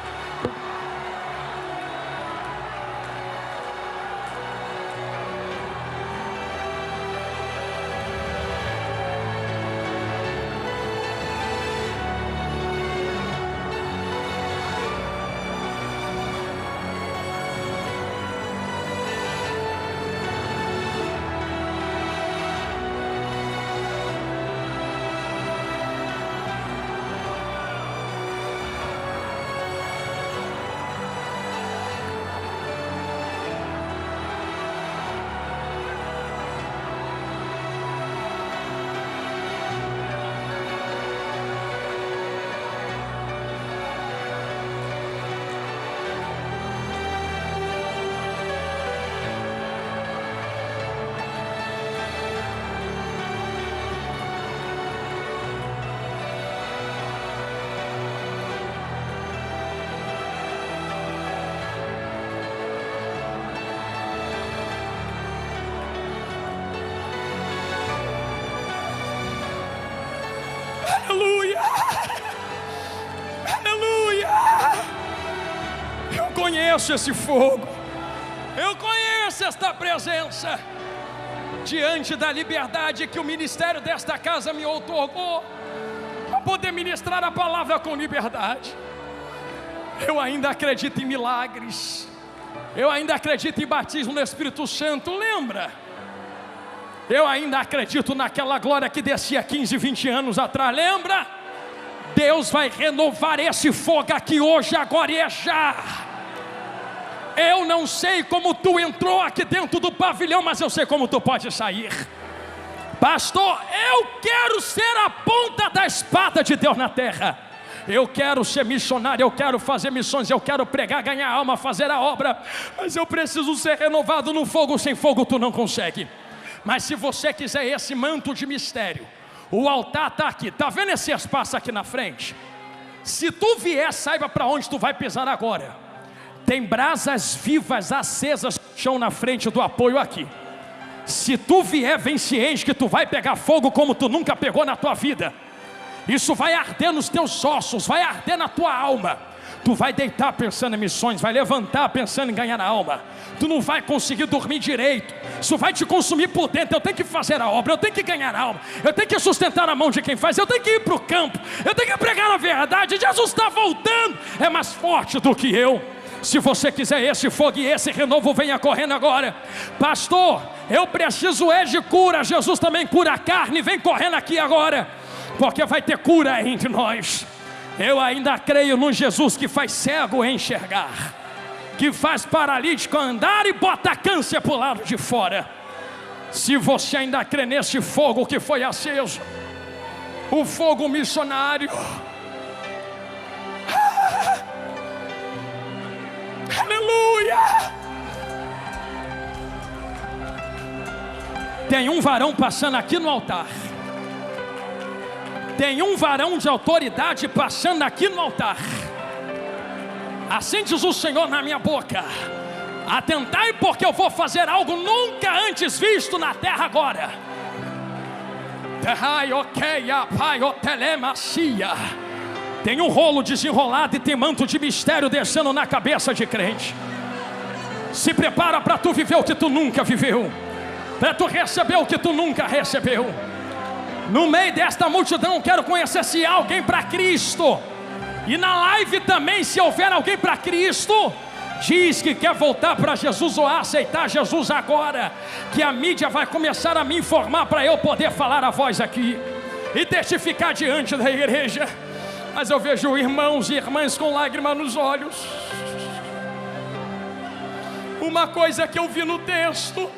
Eu conheço esse fogo, eu conheço esta presença. Diante da liberdade que o ministério desta casa me outorgou, para poder ministrar a palavra com liberdade, eu ainda acredito em milagres, eu ainda acredito em batismo no Espírito Santo. Lembra? Eu ainda acredito naquela glória que descia 15, 20 anos atrás. Lembra? Deus vai renovar esse fogo aqui hoje, agora e é já. Eu não sei como tu entrou aqui dentro do pavilhão, mas eu sei como tu pode sair. Pastor, eu quero ser a ponta da espada de Deus na terra. Eu quero ser missionário, eu quero fazer missões, eu quero pregar, ganhar alma, fazer a obra. Mas eu preciso ser renovado no fogo. Sem fogo tu não consegue. Mas se você quiser esse manto de mistério, o altar está aqui. Está vendo esse espaço aqui na frente? Se tu vier, saiba para onde tu vai pisar agora. Tem brasas vivas acesas no chão na frente do apoio aqui. Se tu vier, vem ciente que tu vai pegar fogo como tu nunca pegou na tua vida. Isso vai arder nos teus ossos, vai arder na tua alma. Tu vai deitar pensando em missões, vai levantar pensando em ganhar a alma. Tu não vai conseguir dormir direito. Isso vai te consumir por dentro. Eu tenho que fazer a obra, eu tenho que ganhar a alma, eu tenho que sustentar a mão de quem faz, eu tenho que ir para o campo, eu tenho que pregar a verdade. Jesus está voltando, é mais forte do que eu. Se você quiser esse fogo e esse renovo, venha correndo agora. Pastor, eu preciso de cura. Jesus também cura a carne. Vem correndo aqui agora, porque vai ter cura entre nós. Eu ainda creio no Jesus que faz cego enxergar, que faz paralítico andar e bota câncer para o lado de fora. Se você ainda crê nesse fogo que foi aceso, o fogo missionário, aleluia. Tem um varão passando aqui no altar. Tem um varão de autoridade passando aqui no altar. Assim diz o Senhor na minha boca: atentai, porque eu vou fazer algo nunca antes visto na terra agora. Tem um rolo desenrolado e tem manto de mistério descendo na cabeça de crente. Se prepara para tu viver o que tu nunca viveu, para tu receber o que tu nunca recebeu. No meio desta multidão quero conhecer se há alguém para Cristo. E na live também, se houver alguém para Cristo, diz que quer voltar para Jesus ou aceitar Jesus agora, que a mídia vai começar a me informar para eu poder falar a voz aqui e testificar diante da igreja. Mas eu vejo irmãos e irmãs com lágrimas nos olhos. Uma coisa que eu vi no texto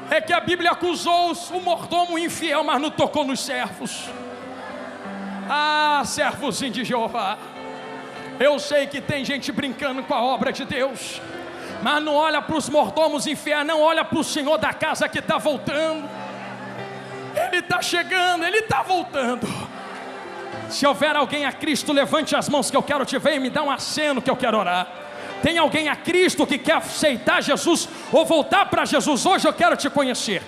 é que a Bíblia acusou o mordomo infiel, mas não tocou nos servos. Ah, servozinho de Jeová, eu sei que tem gente brincando com a obra de Deus, mas não olha para os mordomos infiéis, não olha para o Senhor da casa que está voltando. Ele está chegando, Ele está voltando. Se houver alguém a Cristo, levante as mãos que eu quero te ver e me dá um aceno que eu quero orar. Tem alguém a Cristo que quer aceitar Jesus ou voltar para Jesus hoje? Eu quero te conhecer.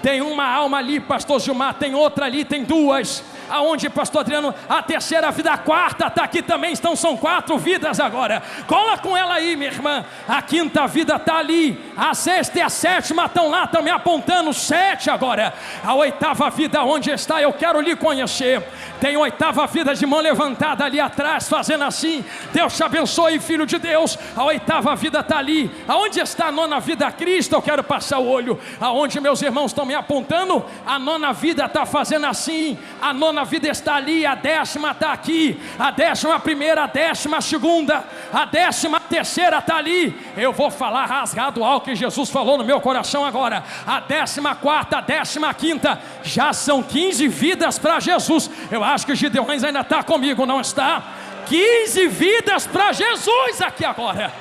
Tem uma alma ali, pastor Gilmar, tem outra ali, tem duas. Aonde, pastor Adriano? A terceira vida, a quarta está aqui também, são 4 vidas agora. Cola com ela aí, minha irmã. A quinta vida está ali, a sexta e a sétima estão lá, estão me apontando, 7 agora. A 8ª vida, onde está? Eu quero lhe conhecer. Tem 8ª vida de mão levantada ali atrás, fazendo assim. Deus te abençoe, filho de Deus. A 8ª vida está ali. Aonde está a 9ª vida? Cristo, eu quero passar o olho. Aonde meus irmãos estão me apontando, a 9ª vida está fazendo assim. A 9ª vida está ali, a 10ª está aqui, a 11ª, a 12ª, a 13ª está ali. Eu vou falar rasgado algo que Jesus falou no meu coração agora. A 14ª, a 15ª, já são 15 vidas para Jesus. Eu acho que Gideões ainda está comigo, não está? 15 vidas para Jesus aqui agora.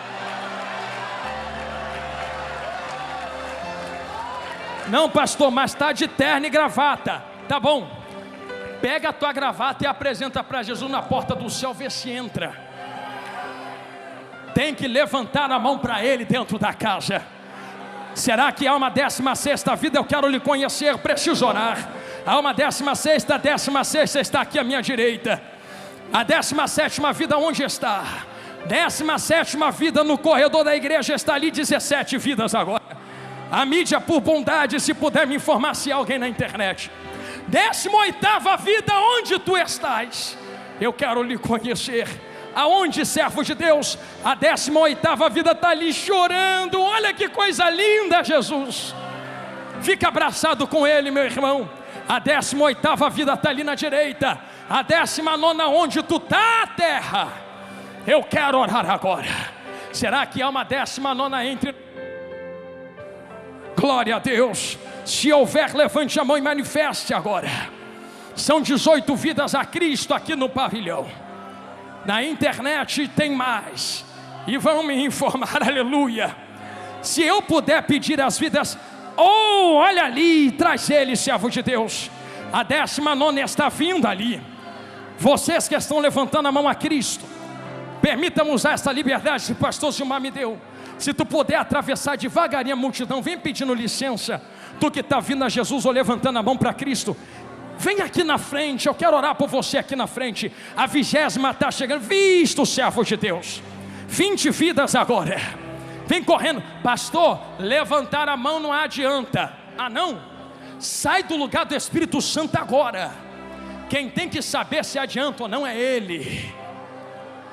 Não, pastor, mas está de terno e gravata. Tá bom. Pega a tua gravata e apresenta para Jesus na porta do céu, vê se entra. Tem que levantar a mão para Ele dentro da casa. Será que há uma 16ª vida? Eu quero lhe conhecer, preciso orar. Há uma 16ª, a 16ª está aqui à minha direita. A 17ª vida onde está? 17ª vida no corredor da igreja está ali, 17 vidas agora. A mídia, por bondade, se puder me informar se há alguém na internet. 18ª vida, onde tu estás? Eu quero lhe conhecer. Aonde, servo de Deus? A 18ª vida está ali chorando. Olha que coisa linda, Jesus. Fica abraçado com ele, meu irmão. A 18ª vida está ali na direita. A 19ª, onde tu está, terra? Eu quero orar agora. Será que há uma 19ª entre... Glória a Deus. Se houver, levante a mão e manifeste agora. São 18 vidas a Cristo aqui no pavilhão. Na internet tem mais. E vão me informar, aleluia. Se eu puder pedir as vidas... Oh, olha ali, traz ele, servo de Deus. A 19ª está vindo ali. Vocês que estão levantando a mão a Cristo, permita-me usar essa liberdade que o pastor Gilmar me deu. Se tu puder atravessar devagarinho a multidão, vem pedindo licença. Tu que está vindo a Jesus ou levantando a mão para Cristo, vem aqui na frente, eu quero orar por você aqui na frente. A 20ª está chegando, visto, servo de Deus. 20 vidas agora. Vem correndo. Pastor, levantar a mão não adianta. Ah não? Sai do lugar do Espírito Santo agora. Quem tem que saber se adianta ou não é Ele.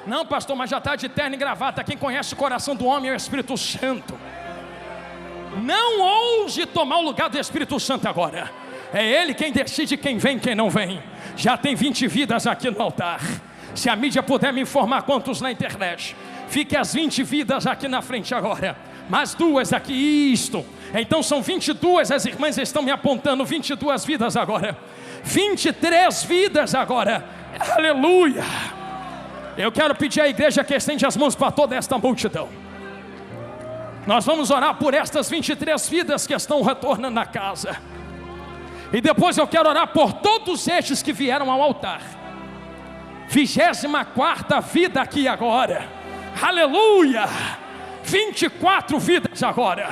Não, pastor, mas já está de terno e gravata. Quem conhece o coração do homem é o Espírito Santo. Não ouse tomar o lugar do Espírito Santo agora. É Ele quem decide quem vem e quem não vem. Já tem 20 vidas aqui no altar. Se a mídia puder me informar quantos na internet, fique as 20 vidas aqui na frente agora. Mais 2 aqui, isto. Então são 22, as irmãs estão me apontando, 22 vidas agora. 23 vidas agora. Aleluia. Eu quero pedir à igreja que estende as mãos para toda esta multidão. Nós vamos orar por estas 23 vidas que estão retornando à casa. E depois eu quero orar por todos estes que vieram ao altar. 24ª vida aqui agora. Aleluia. 24 vidas agora.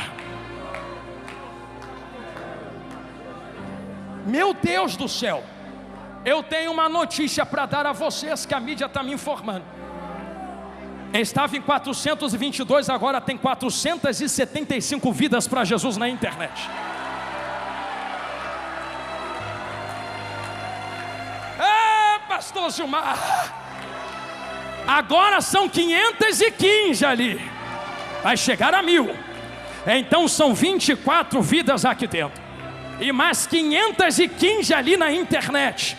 Meu Deus do céu. Eu tenho uma notícia para dar a vocês que a mídia está me informando. Estava em 422, agora tem 475 vidas para Jesus na internet. Pastor Gilmar, agora são 515 ali, vai chegar a 1000. Então são 24 vidas aqui dentro e mais 515 ali na internet.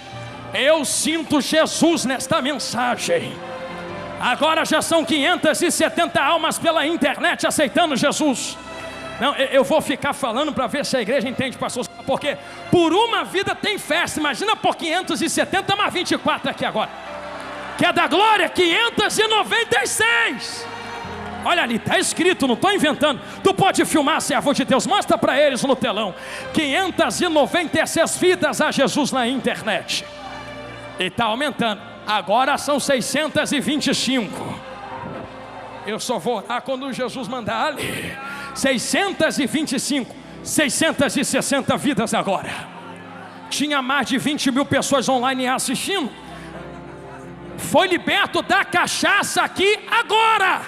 Eu sinto Jesus nesta mensagem. Agora já são 570 almas pela internet aceitando Jesus. Não, eu vou ficar falando para ver se a igreja entende, pastor. Porque por uma vida tem festa. Imagina por 570 mais 24 aqui agora. Que é da glória, 596. Olha ali, está escrito, não estou inventando. Tu pode filmar, servo de Deus, mostra para eles no telão. 596 vidas a Jesus na internet. E está aumentando. Agora são 625. Eu só vou orar quando Jesus mandar ali. 625, 660 vidas agora. Tinha mais de 20 mil pessoas online assistindo. Foi liberto da cachaça aqui agora.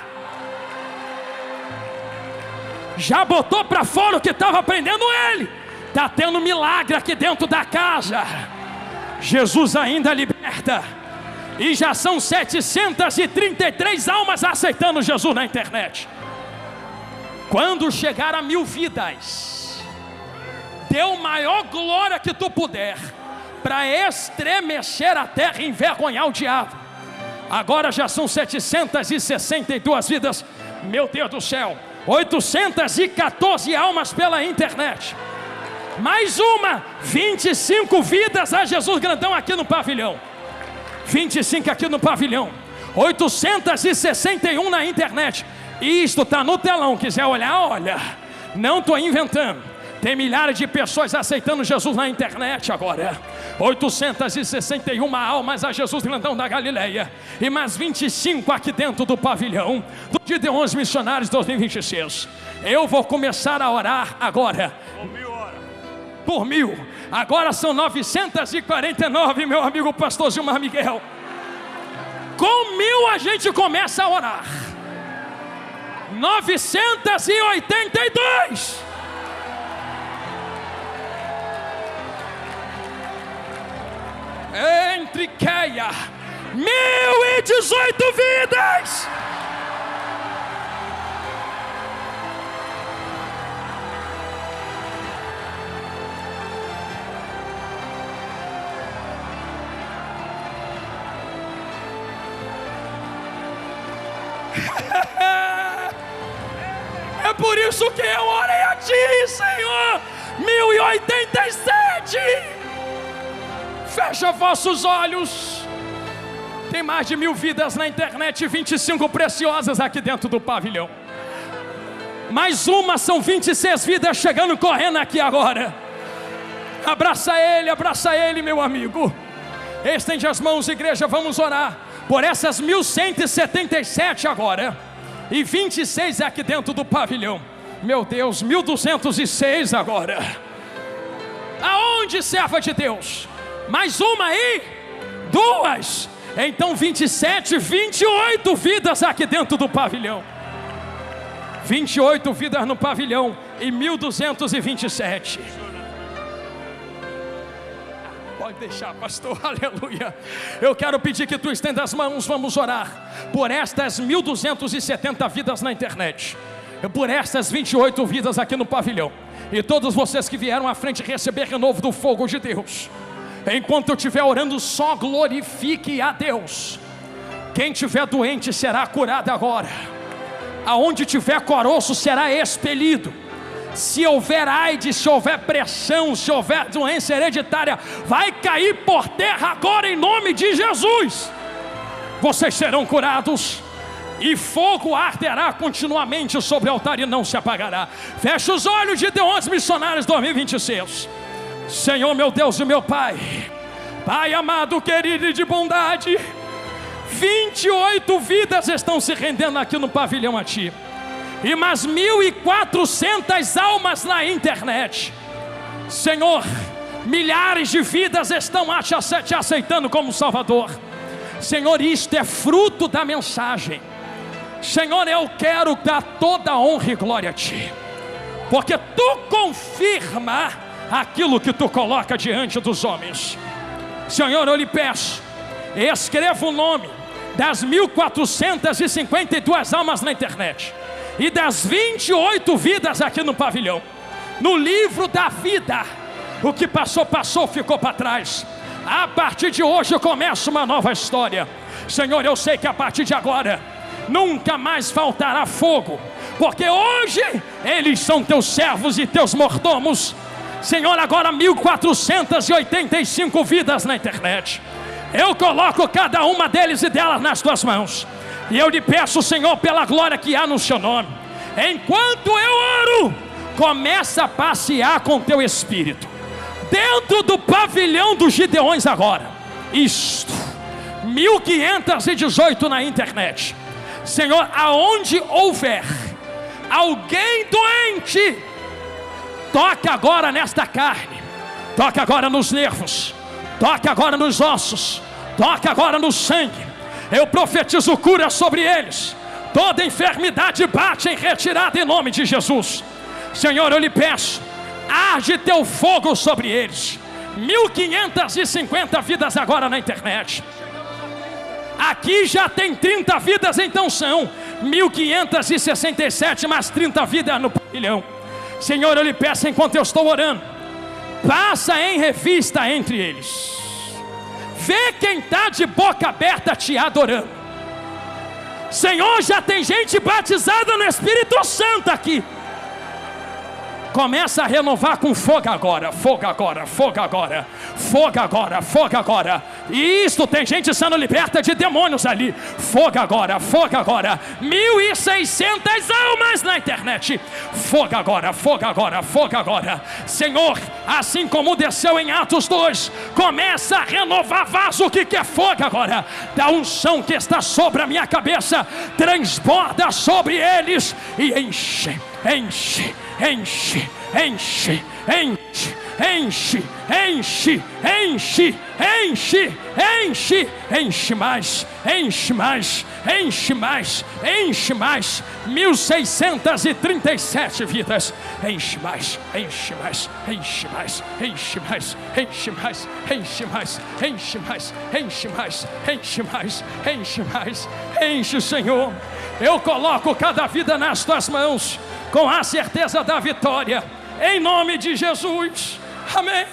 Já botou para fora o que estava prendendo ele. Está tendo milagre aqui dentro da casa. Jesus ainda liberta. E já são 733 almas aceitando Jesus na internet. Quando chegar a 1000 vidas, dê a maior glória que tu puder, para estremecer a terra e envergonhar o diabo. Agora já são 762 vidas. Meu Deus do céu, 814 almas pela internet. Mais uma, 25 vidas a Jesus grandão aqui no pavilhão. 25 aqui no pavilhão, 861 na internet. Isto está no telão, quiser olhar, olha. Não estou inventando. Tem milhares de pessoas aceitando Jesus na internet agora. 861 almas a Jesus grandão da Galileia. E mais 25 aqui dentro do pavilhão do dia de 11 missionários 2026. Eu vou começar a orar agora. Por 1000. Agora são 949, meu amigo pastor Gilmar Miguel. Com 1000 a gente começa a orar. 982. Entre Queia, 1018 vidas. É por isso que eu orei a Ti, Senhor. 1087. Fecha vossos olhos. Tem mais de 1000 vidas na internet, 25 preciosas aqui dentro do pavilhão. Mais uma, são 26 vidas chegando correndo aqui agora. Abraça ele, meu amigo. Estende as mãos, igreja, vamos orar por essas 1177 agora. E 26 aqui dentro do pavilhão. Meu Deus, 1206 agora. Aonde, serva de Deus? Mais uma aí? 2. Então 27, 28 vidas aqui dentro do pavilhão. 28 vidas no pavilhão e 1227. Pode deixar, pastor, aleluia. Eu quero pedir que tu estenda as mãos, vamos orar por estas 1270 vidas na internet, por estas 28 vidas aqui no pavilhão. E todos vocês que vieram à frente receber renovo do fogo de Deus. Enquanto eu estiver orando, só glorifique a Deus. Quem estiver doente será curado agora. Aonde tiver caroço será expelido. Se houver AIDS, se houver pressão, se houver doença hereditária, vai cair por terra agora em nome de Jesus. Vocês serão curados. E fogo arderá continuamente sobre o altar e não se apagará. Feche os olhos, Gideões Missionários 2026. Senhor, meu Deus e meu Pai, Pai amado, querido e de bondade, 28 vidas estão se rendendo aqui no pavilhão a Ti. E mais 1400 almas na internet. Senhor, milhares de vidas estão te aceitando como Salvador. Senhor, isto é fruto da mensagem. Senhor, eu quero dar toda a honra e glória a Ti, porque Tu confirma aquilo que Tu coloca diante dos homens. Senhor, eu lhe peço, escreva o nome das 1452 almas na internet e das 28 vidas aqui no pavilhão, no livro da vida. O que passou, passou, ficou para trás. A partir de hoje começa uma nova história. Senhor, eu sei que a partir de agora nunca mais faltará fogo, porque hoje eles são Teus servos e Teus mordomos. Senhor, agora 1485 vidas na internet. Eu coloco cada uma deles e delas nas Tuas mãos. E eu lhe peço, Senhor, pela glória que há no Seu nome, enquanto eu oro, começa a passear com Teu Espírito dentro do pavilhão dos Gideões agora. Isto, 1518 na internet. Senhor, aonde houver alguém doente, toca agora nesta carne, toca agora nos nervos, toca agora nos ossos, toca agora no sangue. Eu profetizo cura sobre eles. Toda enfermidade bate em retirada em nome de Jesus. Senhor, eu lhe peço, arde Teu fogo sobre eles. 1550 vidas agora na internet. Aqui já tem 30 vidas, então são 1567 mais 30 vidas no pavilhão. Senhor, eu lhe peço, enquanto eu estou orando, passa em revista entre eles. Vê quem está de boca aberta te adorando. Senhor, já tem gente batizada no Espírito Santo aqui. Começa a renovar com fogo agora, fogo agora, fogo agora, fogo agora, fogo agora. E isto, tem gente sendo liberta de demônios ali. Fogo agora, fogo agora. 1600 almas na internet. Fogo agora, fogo agora, fogo agora. Senhor, assim como desceu em Atos 2, começa a renovar vaso que quer fogo agora. Da unção que está sobre a minha cabeça, transborda sobre eles e enche, enche, enche, enche, enche, enche, enche, enche, enche, enche, enche mais, enche mais, enche mais, enche mais, 1637 vidas, enche mais, enche mais, enche mais, enche mais, enche mais, enche mais, enche mais, enche mais, enche mais, enche mais, enche, Senhor. Eu coloco cada vida nas tuas mãos, com a certeza da vitória, em nome de Jesus. Amém.